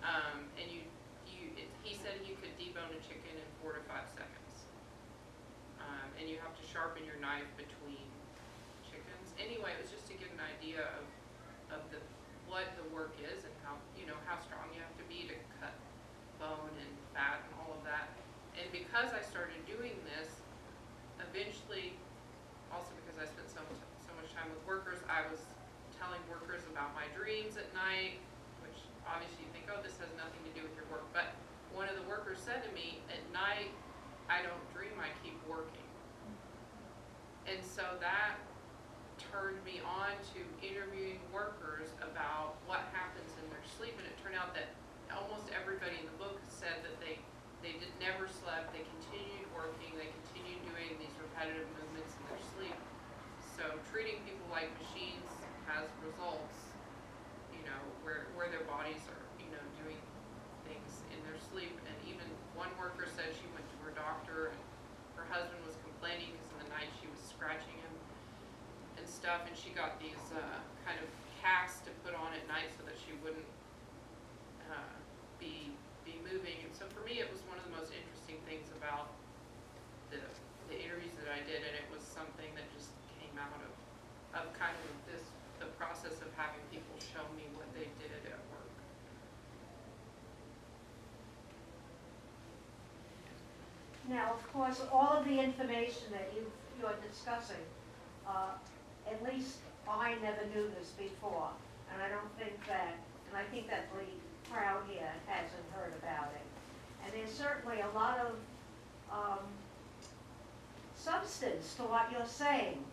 And he said you could debone a chicken in 4 to 5 seconds. And you have to sharpen your knife between chickens. Anyway, it was just to get an idea of what the work is and how strong you have to be to cut bone and fat and all of that. And because I started doing this, eventually, also because I spent so much time with workers, I was telling workers about my dreams at night, which obviously you think, oh, this has nothing to do with your work. But one of the workers said to me, at night, I don't dream, I keep working. And so that turned me on to interviewing workers about what happens in their sleep. And it turned out that almost everybody in the book said that they never slept, they continued working, they continued doing these repetitive movements in their sleep. So treating people like machines has results, where their bodies are, doing things in their sleep. And even one worker said she went to her doctor and her husband was complaining because in the night she was scratching him and stuff, and she got these kind of casts to put on at night so that she wouldn't be moving. And so for me, it was one of the most interesting things about the interviews that I did, and it was something that just came out of kind of the process of having people show me what they did at work. Now, of course, all of the information that you're discussing, at least I never knew this before, and I don't think that, and I think that the crowd here hasn't heard about it. And there's certainly a lot of substance to what you're saying.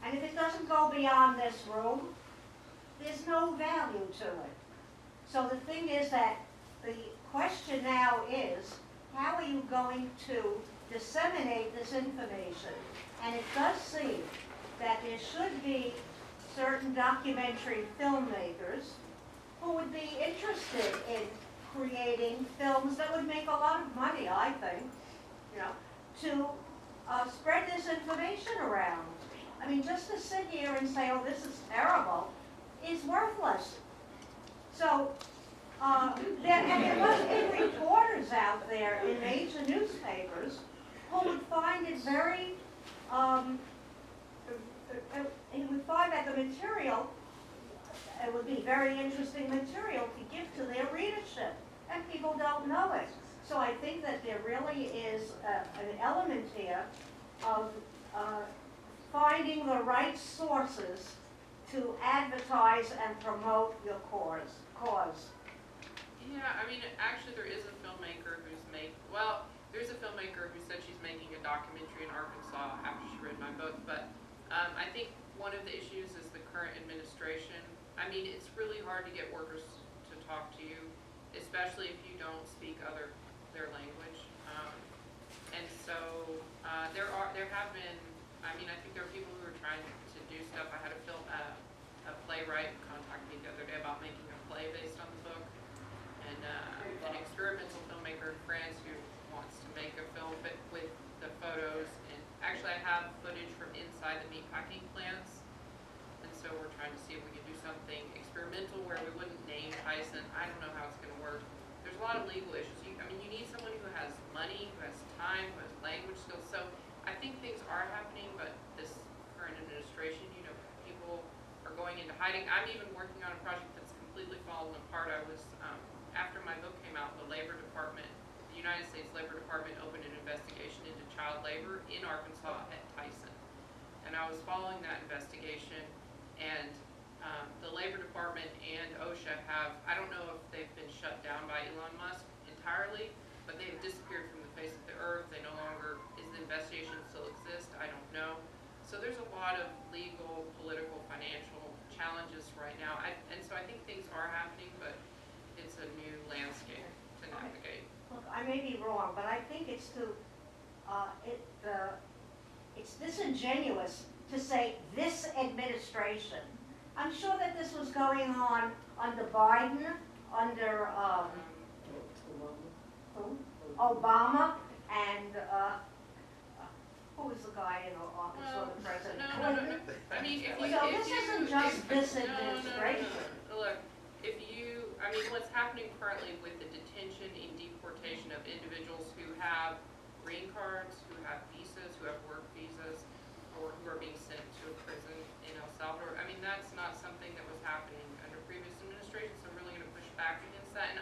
And if it doesn't go beyond this room, there's no value to it. So the thing is that the question now is, how are you going to disseminate this information? And it does seem that there should be certain documentary filmmakers who would be interested in creating films that would make a lot of money, I think, you know, to spread this information around. I mean, just to sit here and say, oh, this is terrible, is worthless. So, there must be reporters out there in major newspapers who would find it very, who would find that the material, it would be very interesting material to give to their readership, and people don't know it. So I think that there really is an element here of finding the right sources to advertise and promote your cause. Yeah, I mean, actually, there is a filmmaker who's there's a filmmaker who said she's making a documentary in Arkansas after she read my book, but I think one of the issues is the current administration. I mean, it's really hard to get workers to talk to you, especially if you don't speak their language. And so there have been, I mean, I think there are people who are trying to do stuff. I had a playwright contact me the other day about making a play based on the book, and an experimental filmmaker in France who wants to make a film but with the photos. And actually, I have footage from inside the meatpacking plants, and so we're trying to see if we can do something experimental where we wouldn't name Tyson. I don't know how it's going to work. There's a lot of legal issues. I mean, you need someone who has money, who has time, who has language skills. So I think things are happening, but this current administration, you know, people are going into hiding. I'm even working on a project that's completely fallen apart. I was, after my book came out, the Labor Department, the United States Labor Department opened an investigation into child labor in Arkansas at Tyson. And I was following that investigation, and the Labor Department and OSHA have, I don't know if they've been shut down by Elon Musk entirely, but they've disappeared from the face of the earth. They no longer, is the investigation still exist? I don't know. So there's a lot of legal, political, financial challenges right now. And so I think things are happening, but it's a new landscape to navigate. Look, I may be wrong, but I think it's it's disingenuous to say this administration. I'm sure that this was going on under Biden, under Obama, and who was the guy in office or the president? No. I mean, So this isn't just this administration. Look, I mean, what's happening currently with the detention and deportation of individuals who have green cards, who have visas, who have work visas, or who are being sent to a prison in El Salvador, I mean, that's not something that was happening under previous administrations, so I'm really going to push back against that. And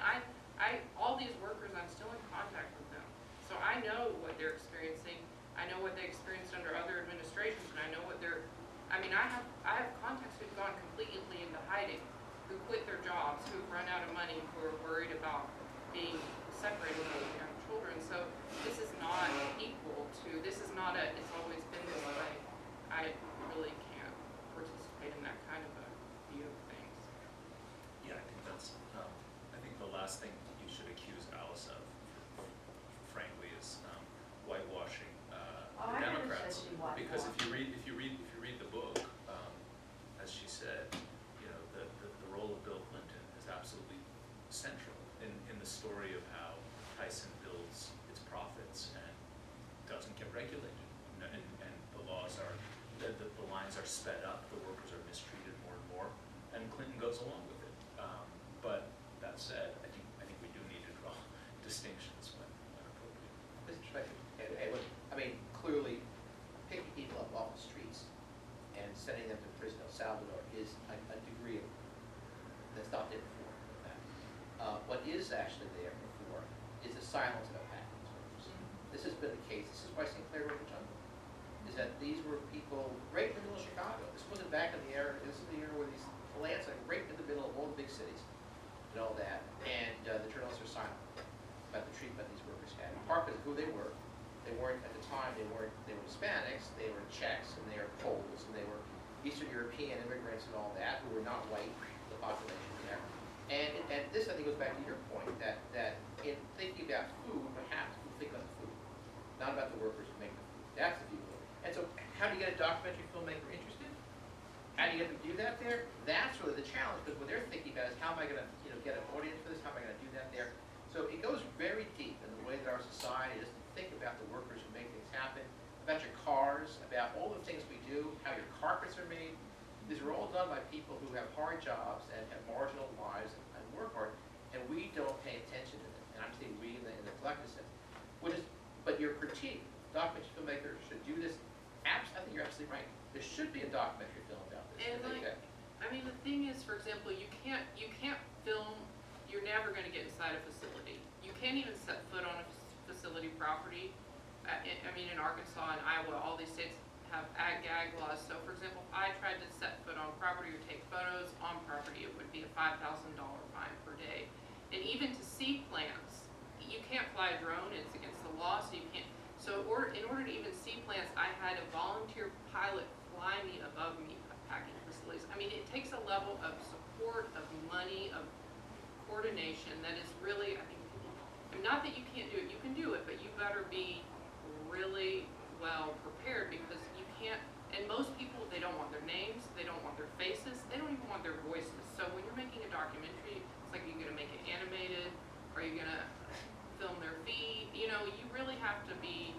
all these workers, I'm still in contact with them. So I know what they're experiencing. I know what they experienced under other administrations, and I know what I have contacts who've gone completely into hiding, who quit their jobs, who've run out of money, who are worried about being separated from their young children. So this is not equal to, it's always been this way. I really can't participate in that kind of a view of things. Yeah, I think that's, I think the last thing you should accuse Alice of, frankly, is whitewashing the Democrats. Because if you read the book, as she said, you know, the role of Bill Clinton is absolutely central in the story of how Tyson builds its profits and doesn't get regulated, and the laws are, the lines are sped up, the workers are mistreated more and more, and Clinton goes along with it. But that said, I think we do need to draw distinctions when appropriate. Mr. Schweitzer, I mean, clearly, picking people up off the streets and sending them to prison in El Salvador is a degree of, that's not there before. What is actually there before is the silence about packing workers. This has been the case. This is why Sinclair wrote The Jungle. Is that these were people right in the middle of Chicago. This wasn't back in the era. This is the era where these plants are right in the middle of all the big cities and all that. And the journalists are silent about the treatment these workers had. In part because of who they were. They weren't, at the time, they were Hispanics, they were Czechs, and they were Poles, and they were Eastern European immigrants and all that, who were not white, the population there. And this, I think, goes back to your point, that in thinking about food, perhaps people think about the food, not about the workers who make the food. That's the view. And so, how do you get a documentary filmmaker interested? How do you get them to do that there? That's really the challenge, because what they're thinking about is, how am I going to, get an audience for this? How am I going to do that there? goes very deep in the way that our society is to think about the workers who make things happen, about your cars, about all the things we do, how your carpets are made. These are all done by people who have hard jobs and have marginal lives and work hard, and we don't pay attention to them. And I'm saying we in the collective sense. But your critique, documentary filmmakers should do this. I think you're absolutely right. There should be a documentary film about this. And I mean, the thing is, for example, you can't film. You're never going to get inside a facility. You can't even set foot on a facility property. I mean, in Arkansas and Iowa, all these states have ag-gag laws. So, for example, if I tried to set foot on property or take photos on property, it would be a $5,000 fine per day. And even to see plants, you can't fly a drone. It's against the law, so you can't. So, in order to even see plants, I had a volunteer pilot fly me above meatpacking facilities. I mean, it takes a level of support, of money, of coordination that is really, I think, not that you can't do it, you can do it, but you better be really well prepared, because you can't, and most people, they don't want their names, they don't want their faces, they don't even want their voices. So when you're making a documentary, it's like, are you gonna make it animated? Are you gonna film their feet? You know, you really have to be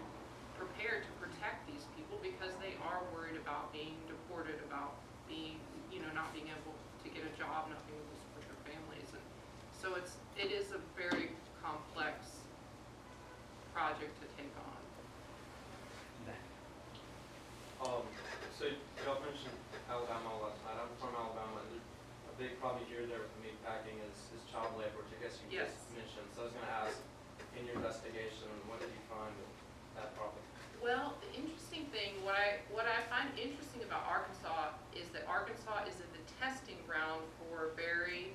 prepared to protect these people, because they are worried about being deported, about being, you know, not being able to get a job, not being able to support their families. And so it is a very complex project to take on. So y'all mentioned Alabama last night. I'm from Alabama. A big problem here there with meatpacking is child labor, which I guess you Yes. just mentioned. So I was going to ask, in your investigation, what did you find with that problem? Well, the interesting thing, what I find interesting about Arkansas is that Arkansas is the testing ground for very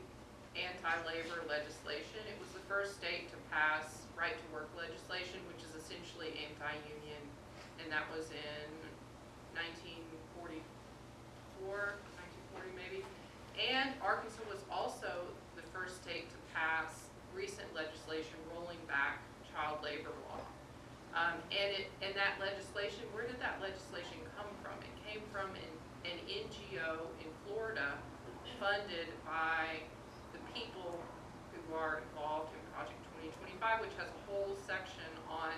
anti-labor legislation. It was the first state to pass right-to-work legislation, which is essentially anti-union, and that was in 1940 maybe. And Arkansas was also the first state to pass recent legislation rolling back child labor law. And that legislation, where did that legislation come from? It came from an NGO in Florida funded by the people who are involved in Project 2025, which has a whole section on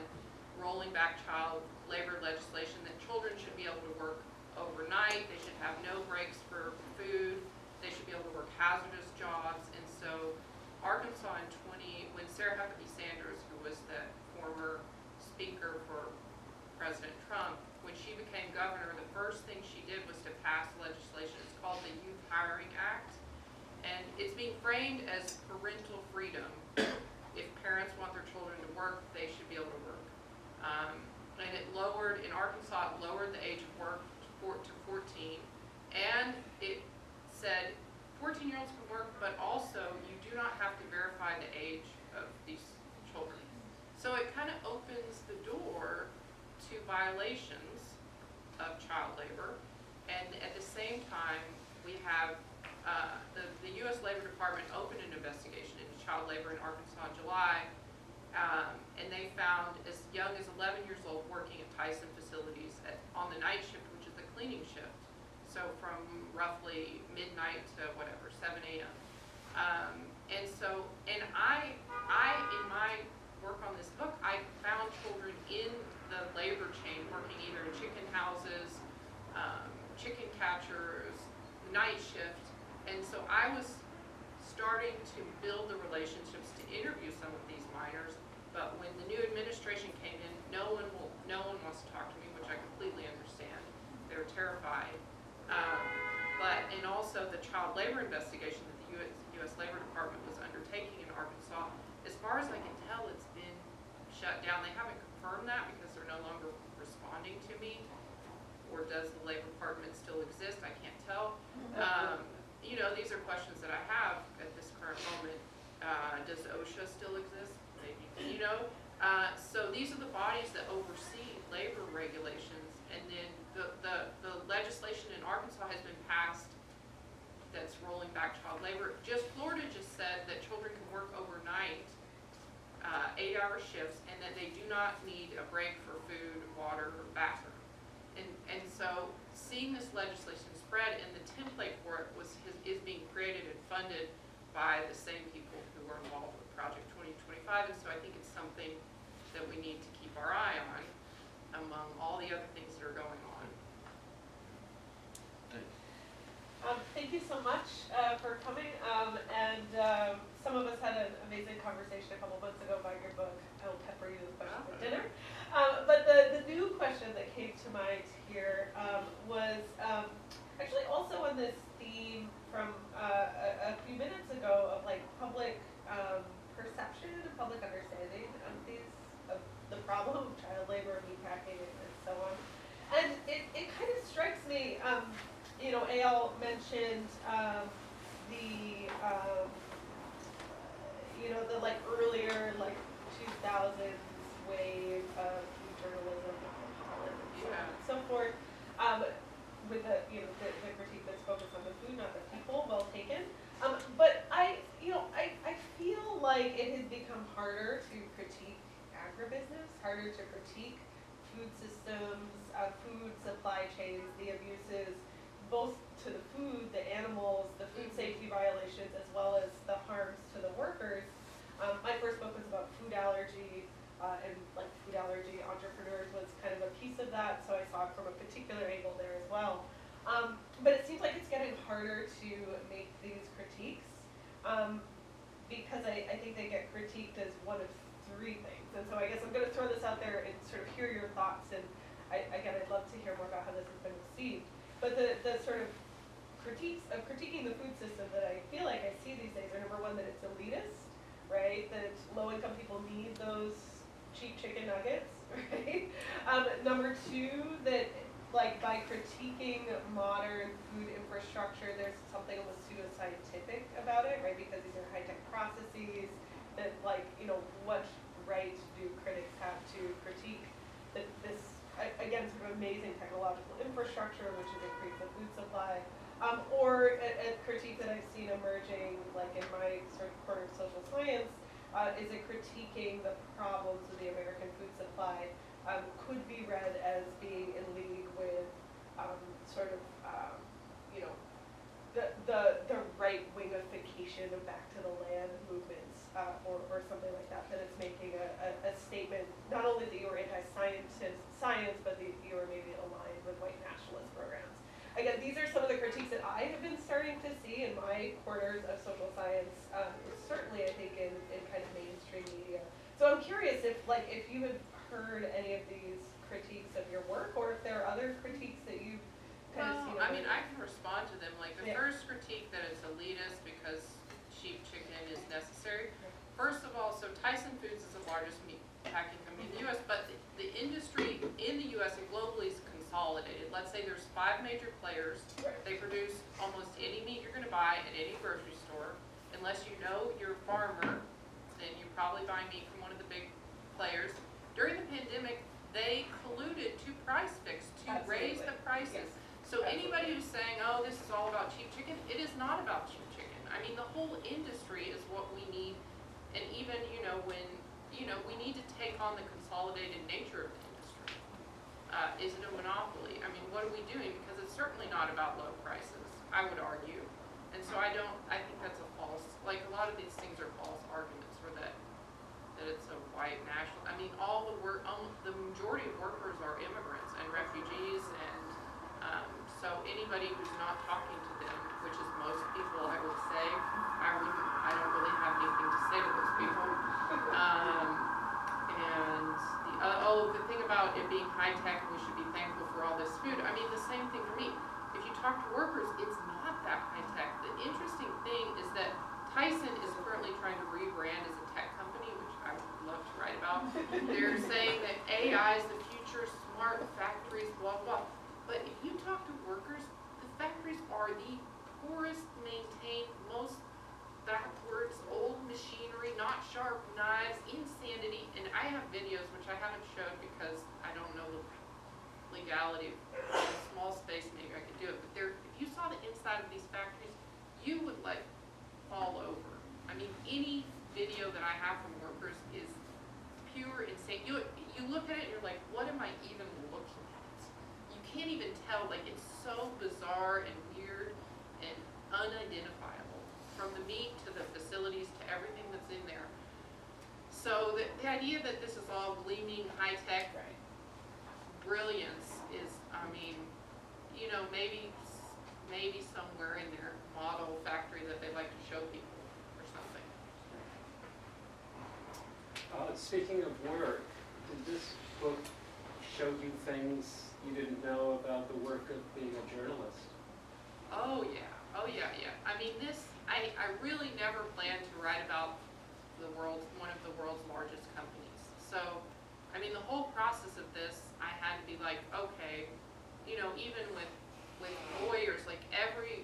rolling back child labor legislation, that children should be able to work overnight, they should have no breaks for food, they should be able to work hazardous jobs. And so Arkansas when Sarah Huckabee Sanders, who was the former speaker for President Trump, when she became governor, the first thing she did was to pass legislation. It's called the Youth Hiring Act, and it's being framed as parental freedom. If parents want their children to work, they should be able to work. And it lowered, in Arkansas, it lowered the age of work to 14, and it said 14-year-olds can work, but also you do not have to verify the age of these children. So it kind of opens the door to violations of child labor, and at the same time, we have the U.S. Labor Department opened an investigation into child labor in Arkansas in July, and they found as young as 11 years old working at Tyson facilities on the night shift, which is the cleaning shift. So from roughly midnight to whatever, 7 a.m. And I in my work on this book, I found children in the labor chain working either in chicken houses, chicken catchers, night shift. And so I was starting to build the relationships to interview some of these minors, but when the new administration came in, no one wants to talk to me, which I completely understand. They're terrified. And also the child labor investigation that the U.S. Labor Department was undertaking in Arkansas, as far as I can tell, it's been shut down. They haven't confirmed that because they're no longer responding to me. Or does the Labor Department still exist? I can't tell. You know, these are questions that I have at this current moment. Does OSHA still exist? Maybe. You know? So these are the bodies that oversee labor regulations, and then the legislation in Arkansas has been passed that's rolling back child labor. Florida just said that children can work overnight, 8-hour shifts, and that they do not need a break for food, water, or bathroom. And so seeing this legislation spread, and the template for it is being created and funded by the same people who were involved with Project 2025, and so I our eye on, among all the other things that are going on. Thank you so much for coming. Some of us had an amazing conversation a couple months ago about your book. I will pepper you with questions at dinner. But the new question that came to mind here was actually also on this theme from a few minutes ago of like public perception and public understanding of the problem of child labor, meatpacking, and so on. And it kind of strikes me. Eyal mentioned the like earlier 2000s wave of food journalism and so forth, with the critique that's focused on the food, not the people. Well taken. But I feel like it has become harder to critique agribusiness, harder to critique food systems, food supply chains, the abuses, both to the food, the animals, the food safety violations, as well as the harms to the workers. My first book was about food allergy, and like food allergy entrepreneurs was kind of a piece of that, so I saw it from a particular angle there as well. But it seems like it's getting harder to make these critiques, because I think they get critiqued as one of three things. And so I guess I'm going to throw this out there and sort of hear your thoughts, and again, I'd love to hear more about how this has been received. But the sort of critiques of critiquing the food system that I feel like I see these days are, number one, that it's elitist, right? That low-income people need those cheap chicken nuggets, right? Number two, that like by critiquing modern food infrastructure, there's something almost pseudoscientific about it, right? Because these are high-tech processes that, like, what right do critics have to critique that this, again, sort of amazing technological infrastructure, which has increased the food supply, or a critique that I've seen emerging, like in my sort of corner of social science, is it critiquing the problems of the American food supply could be read as being in league with the right-wingification of back to the land movements, or something like that, that it's making a statement, not only that you were anti-science, but that you were maybe aligned with white nationalist programs. Again, these are some of the critiques that I have been starting to see in my corners of social science, certainly I think in kind of mainstream media. So I'm curious if you had heard any of these critiques of your work, or if there are other critiques that you've kind of seen. I mean, I can respond to them. Like the Yeah. first critique that it's elitist because cheap chicken is necessary. First of all, so Tyson Foods is the largest meat packing company in the U.S., but the industry in the U.S. and globally is consolidated. Let's say there's 5 major players. They produce almost any meat you're going to buy at any grocery store. Unless you know you're a farmer, then you probably buy meat from one of the big players. During the pandemic, they colluded to price fix, to raise the prices. Yes. So anybody who's saying, oh, this is all about cheap chicken, it is not about cheap chicken. I mean, the whole industry is what we need. And even, when, we need to take on the consolidated nature of the industry. Is it a monopoly? I mean, what are we doing? Because it's certainly not about low prices, I would argue. And so I think that's a false, like a lot of these things are false arguments, or that it's a white national, I mean, the majority of workers are immigrants and refugees, and so anybody who's not talking to them, which is most people, I would say, I don't really have anything to say to those people. And the thing about it being high tech, we should be thankful for all this food. I mean, the same thing for me. If you talk to workers, it's not that high tech. The interesting thing is that Tyson is currently trying to rebrand as a tech company, which I would love to write about. They're saying that AI is the future, smart factories, blah, blah. But if you talk to workers, the factories are the poorest maintained, most backwards, old machinery, not sharp knives, insanity. And I have videos, which I haven't showed because I don't know the legality of a small space, maybe I could do it. But if you saw the inside of these factories, you would fall over. I mean, any video that I have from workers is pure insane. You look at it and you're like, what am I even looking at? You can't even tell, it's so bizarre and weird and unidentifiable, from the meat to the facilities to everything that's in there. So the idea that this is all gleaming high-tech Right. brilliance is, I mean, you know, maybe somewhere in their model factory that they like to show people or something. Speaking of work, did this book show you things you didn't know about the work of being a journalist? Oh yeah. I mean, I really never planned to write about one of the world's largest companies. So, I mean, the whole process of this, I had to be like, okay, you know, even with lawyers, like every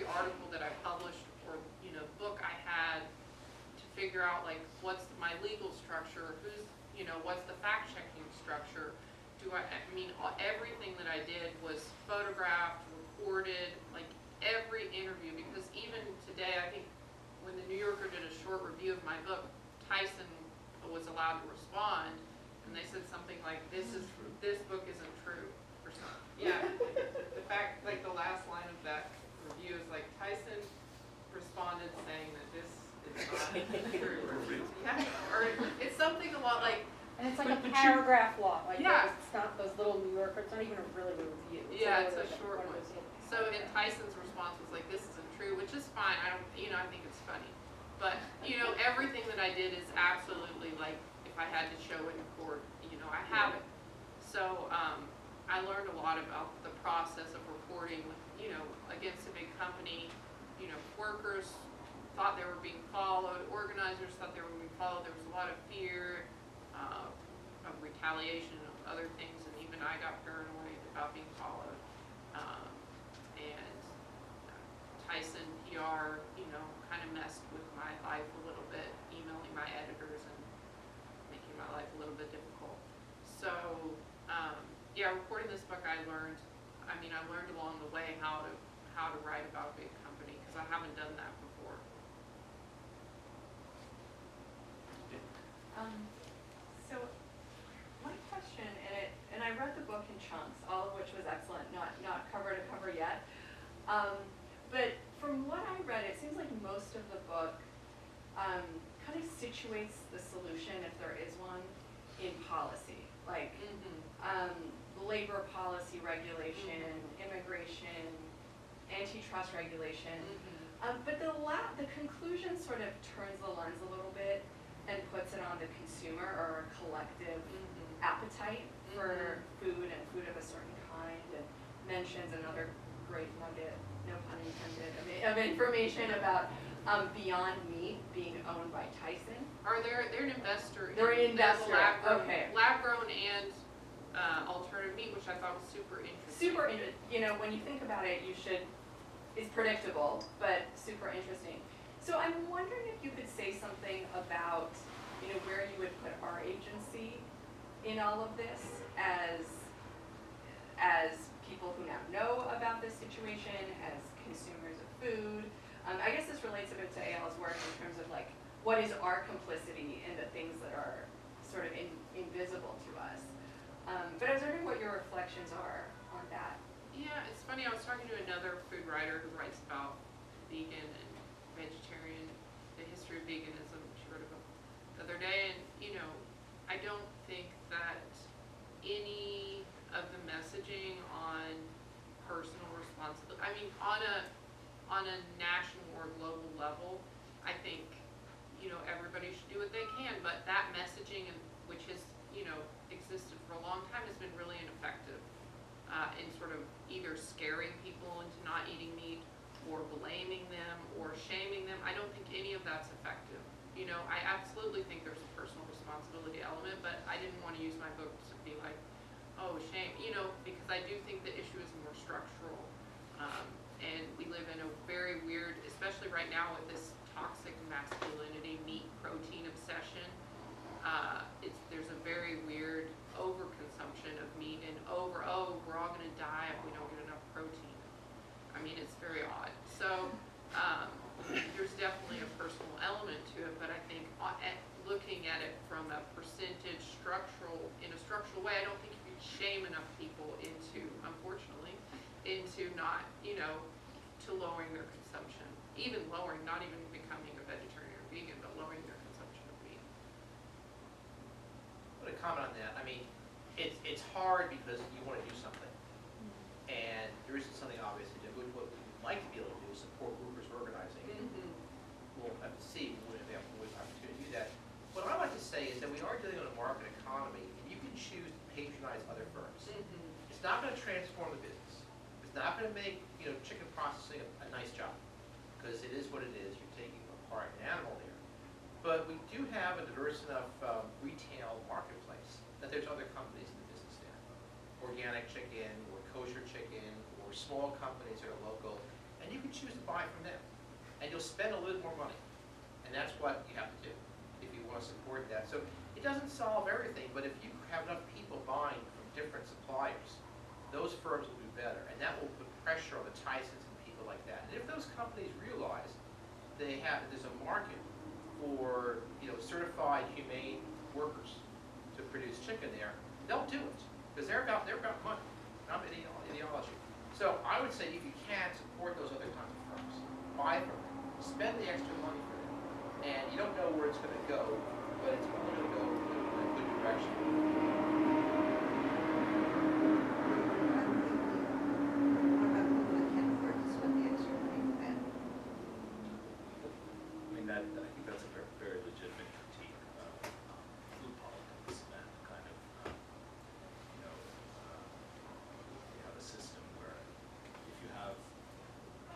article that I published or, you know, book I had to figure out like what's my legal structure, what's the fact checking structure. I mean, everything that I did was photographed, recorded, like every interview, because even today, I think when the New Yorker did a short review of my book, Tyson was allowed to respond, and they said something like, this book isn't true, or something. Yeah, the fact, like the last line of that review is like, Tyson responded saying that this is not true. Yeah, or it's something a lot like, And it's like a paragraph long, like Yeah. it's not those little New Yorker, it's not even really a review. Yeah, it's a like short one of one. those little So in Tyson's response was like, this isn't true, which is fine. I think it's funny. But, everything that I did is absolutely like, if I had to show it in court, I have it. So, I learned a lot about the process of reporting with, against a big company. Workers thought they were being followed, organizers thought they were being followed. There was a lot of fear, of retaliation, of other things, and even I got paranoid about being followed. And Tyson PR, kind of messed with my life a little bit, emailing my editors and making my life a little bit difficult. So, reporting this book, I learned along the way how to write about a big company, because I haven't done that before. So, one question, and I read the book in chunks, all of which was excellent, not cover to cover yet. But from what I read, it seems like most of the book kind of situates the solution, if there is one, in policy. Like labor policy regulation, immigration, antitrust regulation. But the conclusion sort of turns the lens a little bit and puts it on the consumer or a collective appetite for food and food of a certain kind, and mentions another great nugget, no pun intended, of information about Beyond Meat being owned by Tyson. They're an investor. They're an investor, okay. Lab-grown and alternative meat, which I thought was super interesting. When you think about it, it's predictable, but super interesting. So I'm wondering if you could say something about, where you would put our agency in all of this as people who now know about this situation, as consumers of food. I guess this relates a bit to Eyal's work in terms of like, what is our complicity in the things that are sort of invisible to us. But I was wondering what your reflections are on that. Yeah, it's funny, I was talking to another food writer who writes about vegan and vegetarian, the history of veganism. She wrote a book the other day, and I don't think that any of the messaging on personal responsibility, I mean, on a national or global level, I think, everybody should do what they can, but that messaging, which has, existed for a long time, has been really ineffective in sort of either scaring people into not eating meat, or blaming them, or shaming them. I don't think any of that's effective. I absolutely think there's a personal responsibility element, but I didn't want to use my book to be like, oh, shame, because I do think the issue is more structural. And we live in a very weird, especially right now with this toxic masculinity, meat protein obsession. There's a very weird overconsumption of meat, and we're all gonna die if we don't get enough protein. I mean, it's very odd. So there's definitely a personal element to it, but I think looking at it from a percentage in a structural way, I don't think you can shame enough people unfortunately, into not, to lowering their consumption. Even lowering, not even becoming a vegetarian or vegan, but lowering their consumption of meat. comment on that. I mean, it's hard because you want to do something, and there isn't something obvious to do. What we'd like to be able to do is support workers organizing. We'll have to see when we have an opportunity to do that. What I like to say is that we are dealing with a market economy, and you can choose to patronize other firms. It's not going to transform the business. It's not going to make chicken processing a nice job, because it is what it is. You're taking apart an animal there. But we do have a diverse enough retail marketplace that there's other companies in the business there. Organic chicken, or kosher chicken, or small companies that are local, and you can choose to buy from them. And you'll spend a little more money. And that's what you have to do if you want to support that. So it doesn't solve everything, but if you have enough people buying from different suppliers, those firms will do better. And that will put pressure on the Tysons and people like that. And if those companies realize there's a market for certified humane workers to produce chicken there, they'll do it. Because they're about money, not ideology. So I would say if you can support those other kinds of firms, buy from them, spend the extra money for them, and you don't know where it's going to go, but it's only going to go in a good direction. I think that's a very, very legitimate critique of food politics and kind of, you have a system where if you have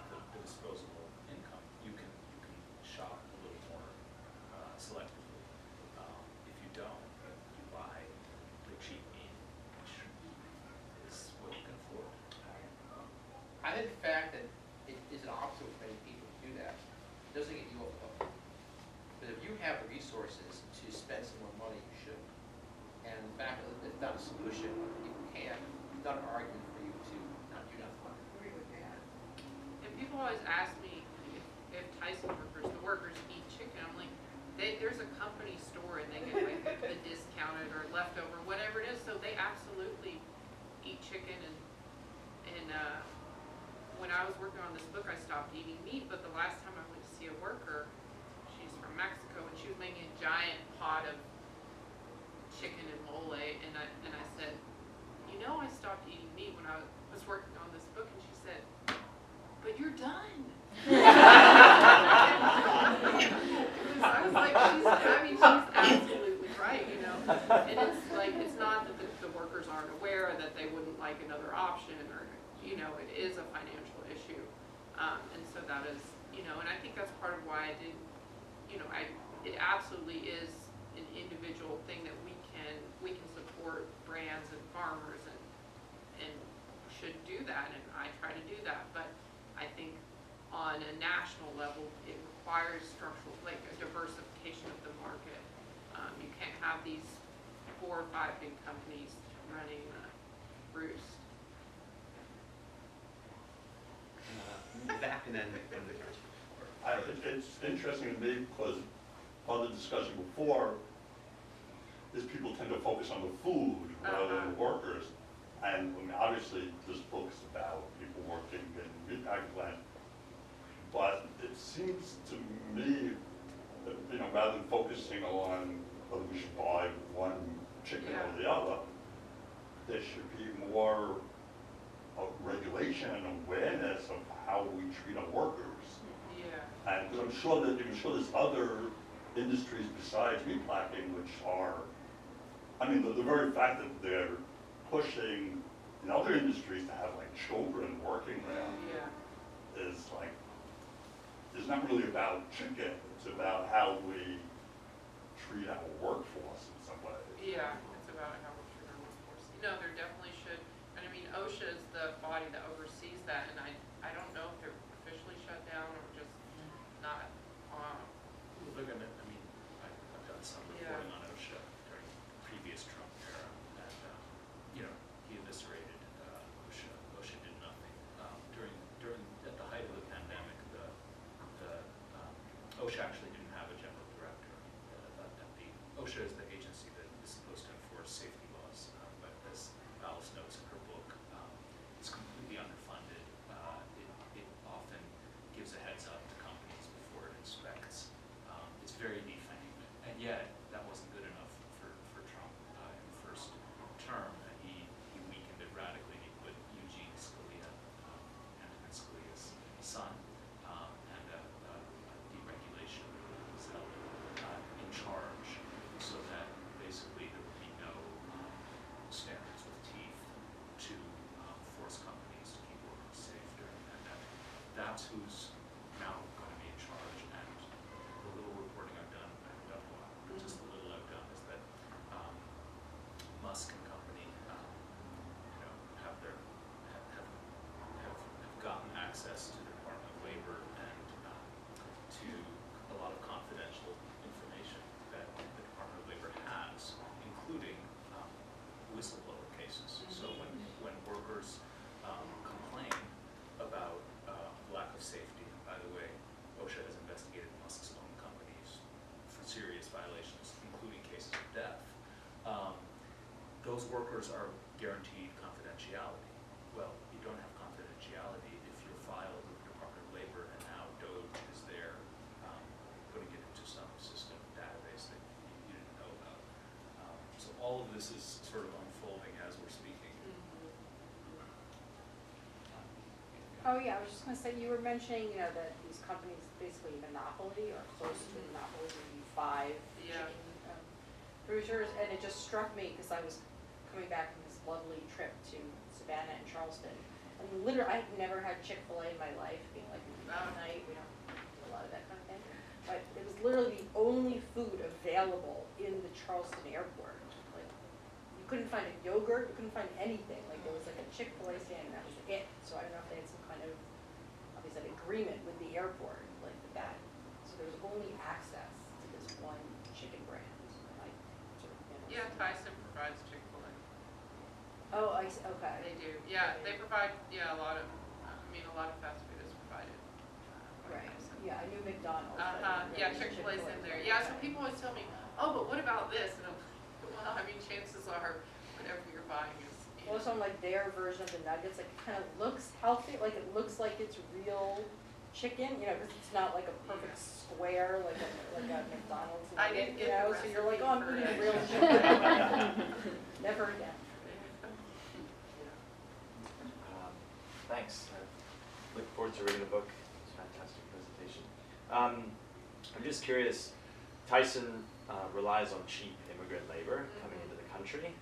the disposable income, you can shop a little more selectively. If you don't, you buy the cheap meat, which is what you can afford. I think the fact that it is an obstacle for many people to do that doesn't get you off the hook. But if you have the resources to spend some more money, you should. And the fact that it's not a solution, people can't, it's not an argument for you to not do nothing. I agree with that. And people always ask me if Tyson workers, the workers eat chicken. I'm like, there's a company store and they get like the discounted or leftover, whatever it is. So they absolutely eat chicken. And when I was working on this book, I stopped eating meat. But the last time I went to see a worker, she's from Mexico, and she was making a giant pot of chicken and mole. And I said, I stopped eating meat when I was working on this book. And she said, but you're done. I was like, she's absolutely right, And it's like, it's not that the workers aren't aware that they wouldn't like another option, or, it is a financial issue. And so that is, and I think that's part of why I did, it absolutely is an individual thing that we can support brands and farmers and should do that, and I try to do that. But I think on a national level, it requires structural, like a diversification of the market. You can't have these 4 or 5 big companies running roost. Back and then it's interesting to me because part of the discussion before is people tend to focus on the food rather than the workers. And obviously this book is about people working in meatpacking plant. But it seems to me that, rather than focusing on whether we should buy one chicken or the other, there should be more regulation and awareness of how we treat our workers. Yeah. And because I'm sure there's other industries besides meatpacking which are, the very fact that they're pushing in other industries to have like children working there is not really about chicken. It's about how we treat our workforce in some way. Yeah, it's about how we treat our workforce. There definitely should, and OSHA is the body that oversees that, and I don't know if they're officially shut down or just not on. Well, they're gonna, I've done some reporting on OSHA during the previous Trump era, and, he eviscerated OSHA. OSHA did nothing. At the height of the pandemic, OSHA actually didn't have a general director. OSHA is the agency that is supposed to enforce safety laws, but as Al that's who's now going to be in charge. And the little reporting I've done, I haven't done a lot, but just the little I've done is that Musk and company, have gotten access to the Department of Labor and to a lot of confidential information that the Department of Labor has, including whistleblower cases. So when workers complain about lack of safety, and by the way, OSHA has investigated Musk's own companies for serious violations, including cases of death. Those workers are guaranteed confidentiality. Well, you don't have confidentiality if you're filed with the Department of Labor and now DOJ is there putting it into some system database that you didn't know about. So all of this is sort of unfolding as we're speaking. Oh yeah, I was just gonna say, you were mentioning, that these companies basically monopoly or close to monopoly, maybe 5 chicken producers, and it just struck me because I was coming back from this lovely trip to Savannah and Charleston, and literally, I've never had Chick-fil-A in my life, being like at night, we don't do a lot of that kind of thing, but it was literally the only food available in the Charleston airport. Like, you couldn't find a yogurt, you couldn't find anything, like there was like a Chick-fil-A stand and that was it. So I don't know if they had some kind of, obviously, agreement with the airport, like that. So there was only access to this one chicken brand. And I sort of, Yeah, Tyson provides Chick-fil-A. Oh, okay. They do. Yeah, they provide, a lot of, a lot of fast food is provided. By Right. Tyson. Yeah, I knew McDonald's. but I didn't Yeah, realize Chick-fil-A's in there. was Yeah, so okay. people always tell me, oh, but what about this? And I'm like, well, chances are whatever you're buying is. Also, like their version of the nuggets, like it kind of looks healthy, like it looks like it's real chicken, because it's not like a perfect square, like a McDonald's I nugget, didn't get the so you're like, oh, I'm recipe eating for real it. chicken. Never again. Thanks. I look forward to reading the book. It's a fantastic presentation. I'm just curious, Tyson relies on cheap immigrant labor coming into the country.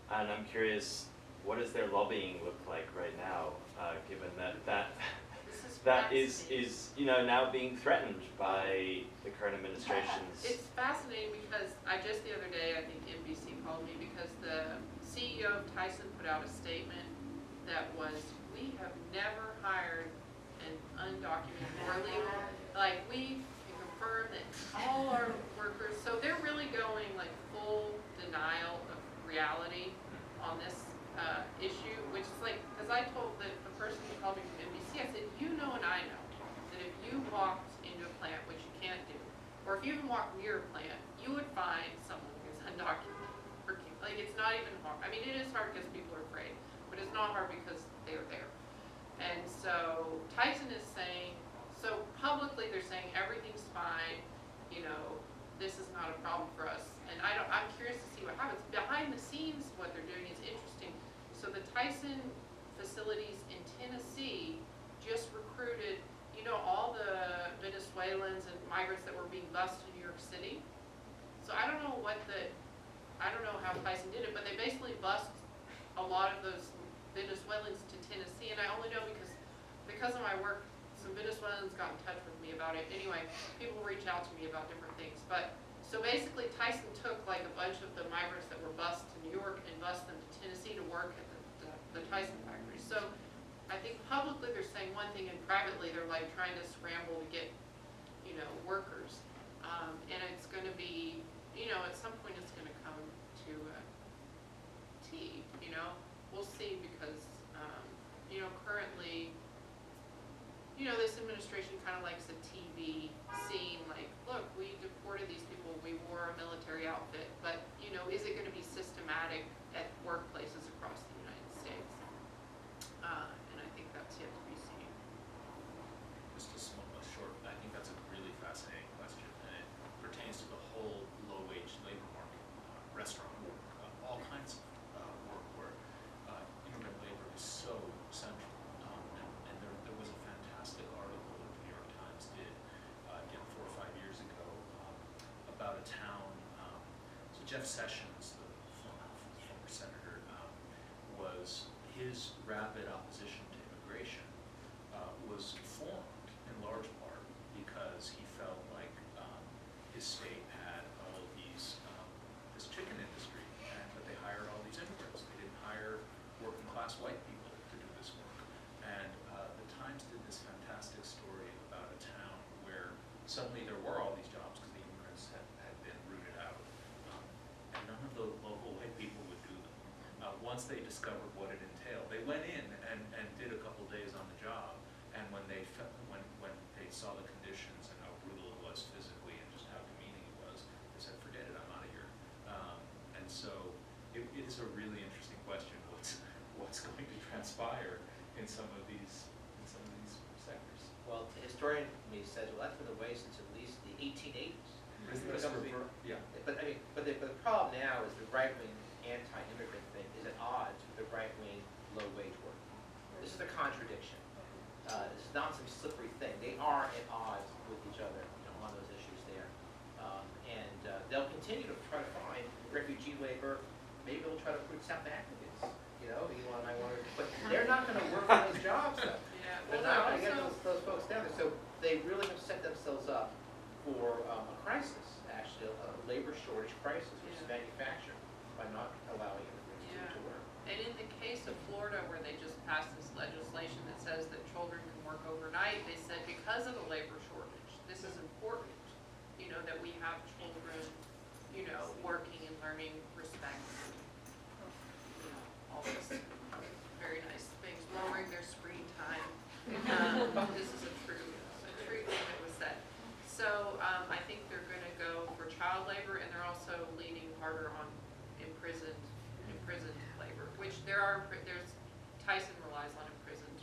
And I'm curious, what does their lobbying look like right now, given that is now being threatened by the current administration's. It's fascinating because just the other day, I think NBC called me because the CEO of Tyson put out a statement that was, we have never hired an undocumented or illegal, like we can confirm that all our workers, so they're really going like full denial of reality on this issue, which is like, because I told the person who called me from NBC, I said, and I know that if you walked into a plant, which you can't do, or if you even walked near a plant, you would find someone who's undocumented working. Like, it's not even hard. It is hard because people are afraid, but it's not hard because they're there. And so Tyson is saying, so publicly they're saying everything's fine, this is not a problem for us. And I'm curious to see what happens. Behind the scenes, what they're doing is interesting. So the Tyson facilities in Tennessee just recruited, all the Venezuelans and migrants that were being bused in New York City. So I don't know how Tyson did it, but they basically bused a lot of those Venezuelans to Tennessee, and I only know because of my work, some Venezuelans got in touch with me about it. Anyway, people reach out to me about different things, but so basically Tyson took like a bunch of the migrants that were bused to New York and bused them to Tennessee to work at the Tyson factory. So I think publicly they're saying one thing, and privately they're like trying to scramble to get, workers. And it's going to be, at some point it's going to come to T. We'll see because, currently, this administration kind of likes a TV scene. Like, look, we deported these people, we wore a military outfit, but is it going to be systematic at workplaces across the United States? And I think that's yet to be seen. Just a short, I think that's a really fascinating question, and it pertains to the whole low-wage labor market, restaurant work, all kinds of work where immigrant labor is so central. And there was a fantastic article that the New York Times did, again, 4 or 5 years ago, about a town. So Jeff Sessions, the former senator, was his rapid opposition to immigration was formed in large part because he felt like his state had all of these, this chicken industry, but they hired all these immigrants. They didn't hire working class white people to do this work. And the Times did this fantastic story about a town where suddenly there were all these jobs because the immigrants had been rooted out. And none of the local white people would do them. Once they discovered what it entailed, they went in and did a couple days on the job, and when they saw the conditions and how brutal it was physically and just how demeaning it was, they said, "Forget it, I'm out of here." And so it is a really interesting question. What's going to transpire in some of these sectors? Well, the historian to me says, well, that's been the way since at least the 1880s. Yeah. But I mean, but the problem now is the right-wing anti-immigrant thing is at odds with the right-wing low-wage work. This is the contradiction. This is not some slippery thing. They are at odds with each other, on those issues there. And they'll continue to try to find refugee labor. Maybe they'll try to recruit South Africans. But they're not going to work on those jobs, though. Yeah, They're not going to get those folks down there. So they really have set themselves up for a crisis, actually, a labor shortage crisis, which is manufactured by not allowing immigrants to work. And in the case of Florida, where they just passed this legislation that says that children can work overnight, they said because of the labor shortage, this is important, that we have children, working and learning respect, all those very nice things, lowering their screen time. This is a true thing that was said. So I think they're going to go for child labor, and they're also leaning harder on imprisoned labor, which there's Tyson relies on imprisoned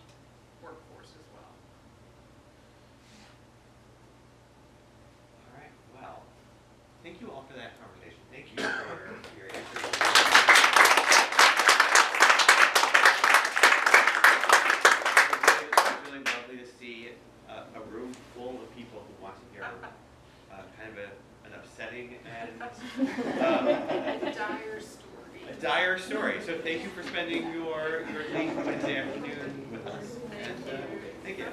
workforce as well. All right, well, thank you all for that conversation. Thank you for your answers. It's really lovely to see a room full of people who want to hear kind of an upsetting and a dire story. So thank you for spending your late Wednesday afternoon with us. And thank you.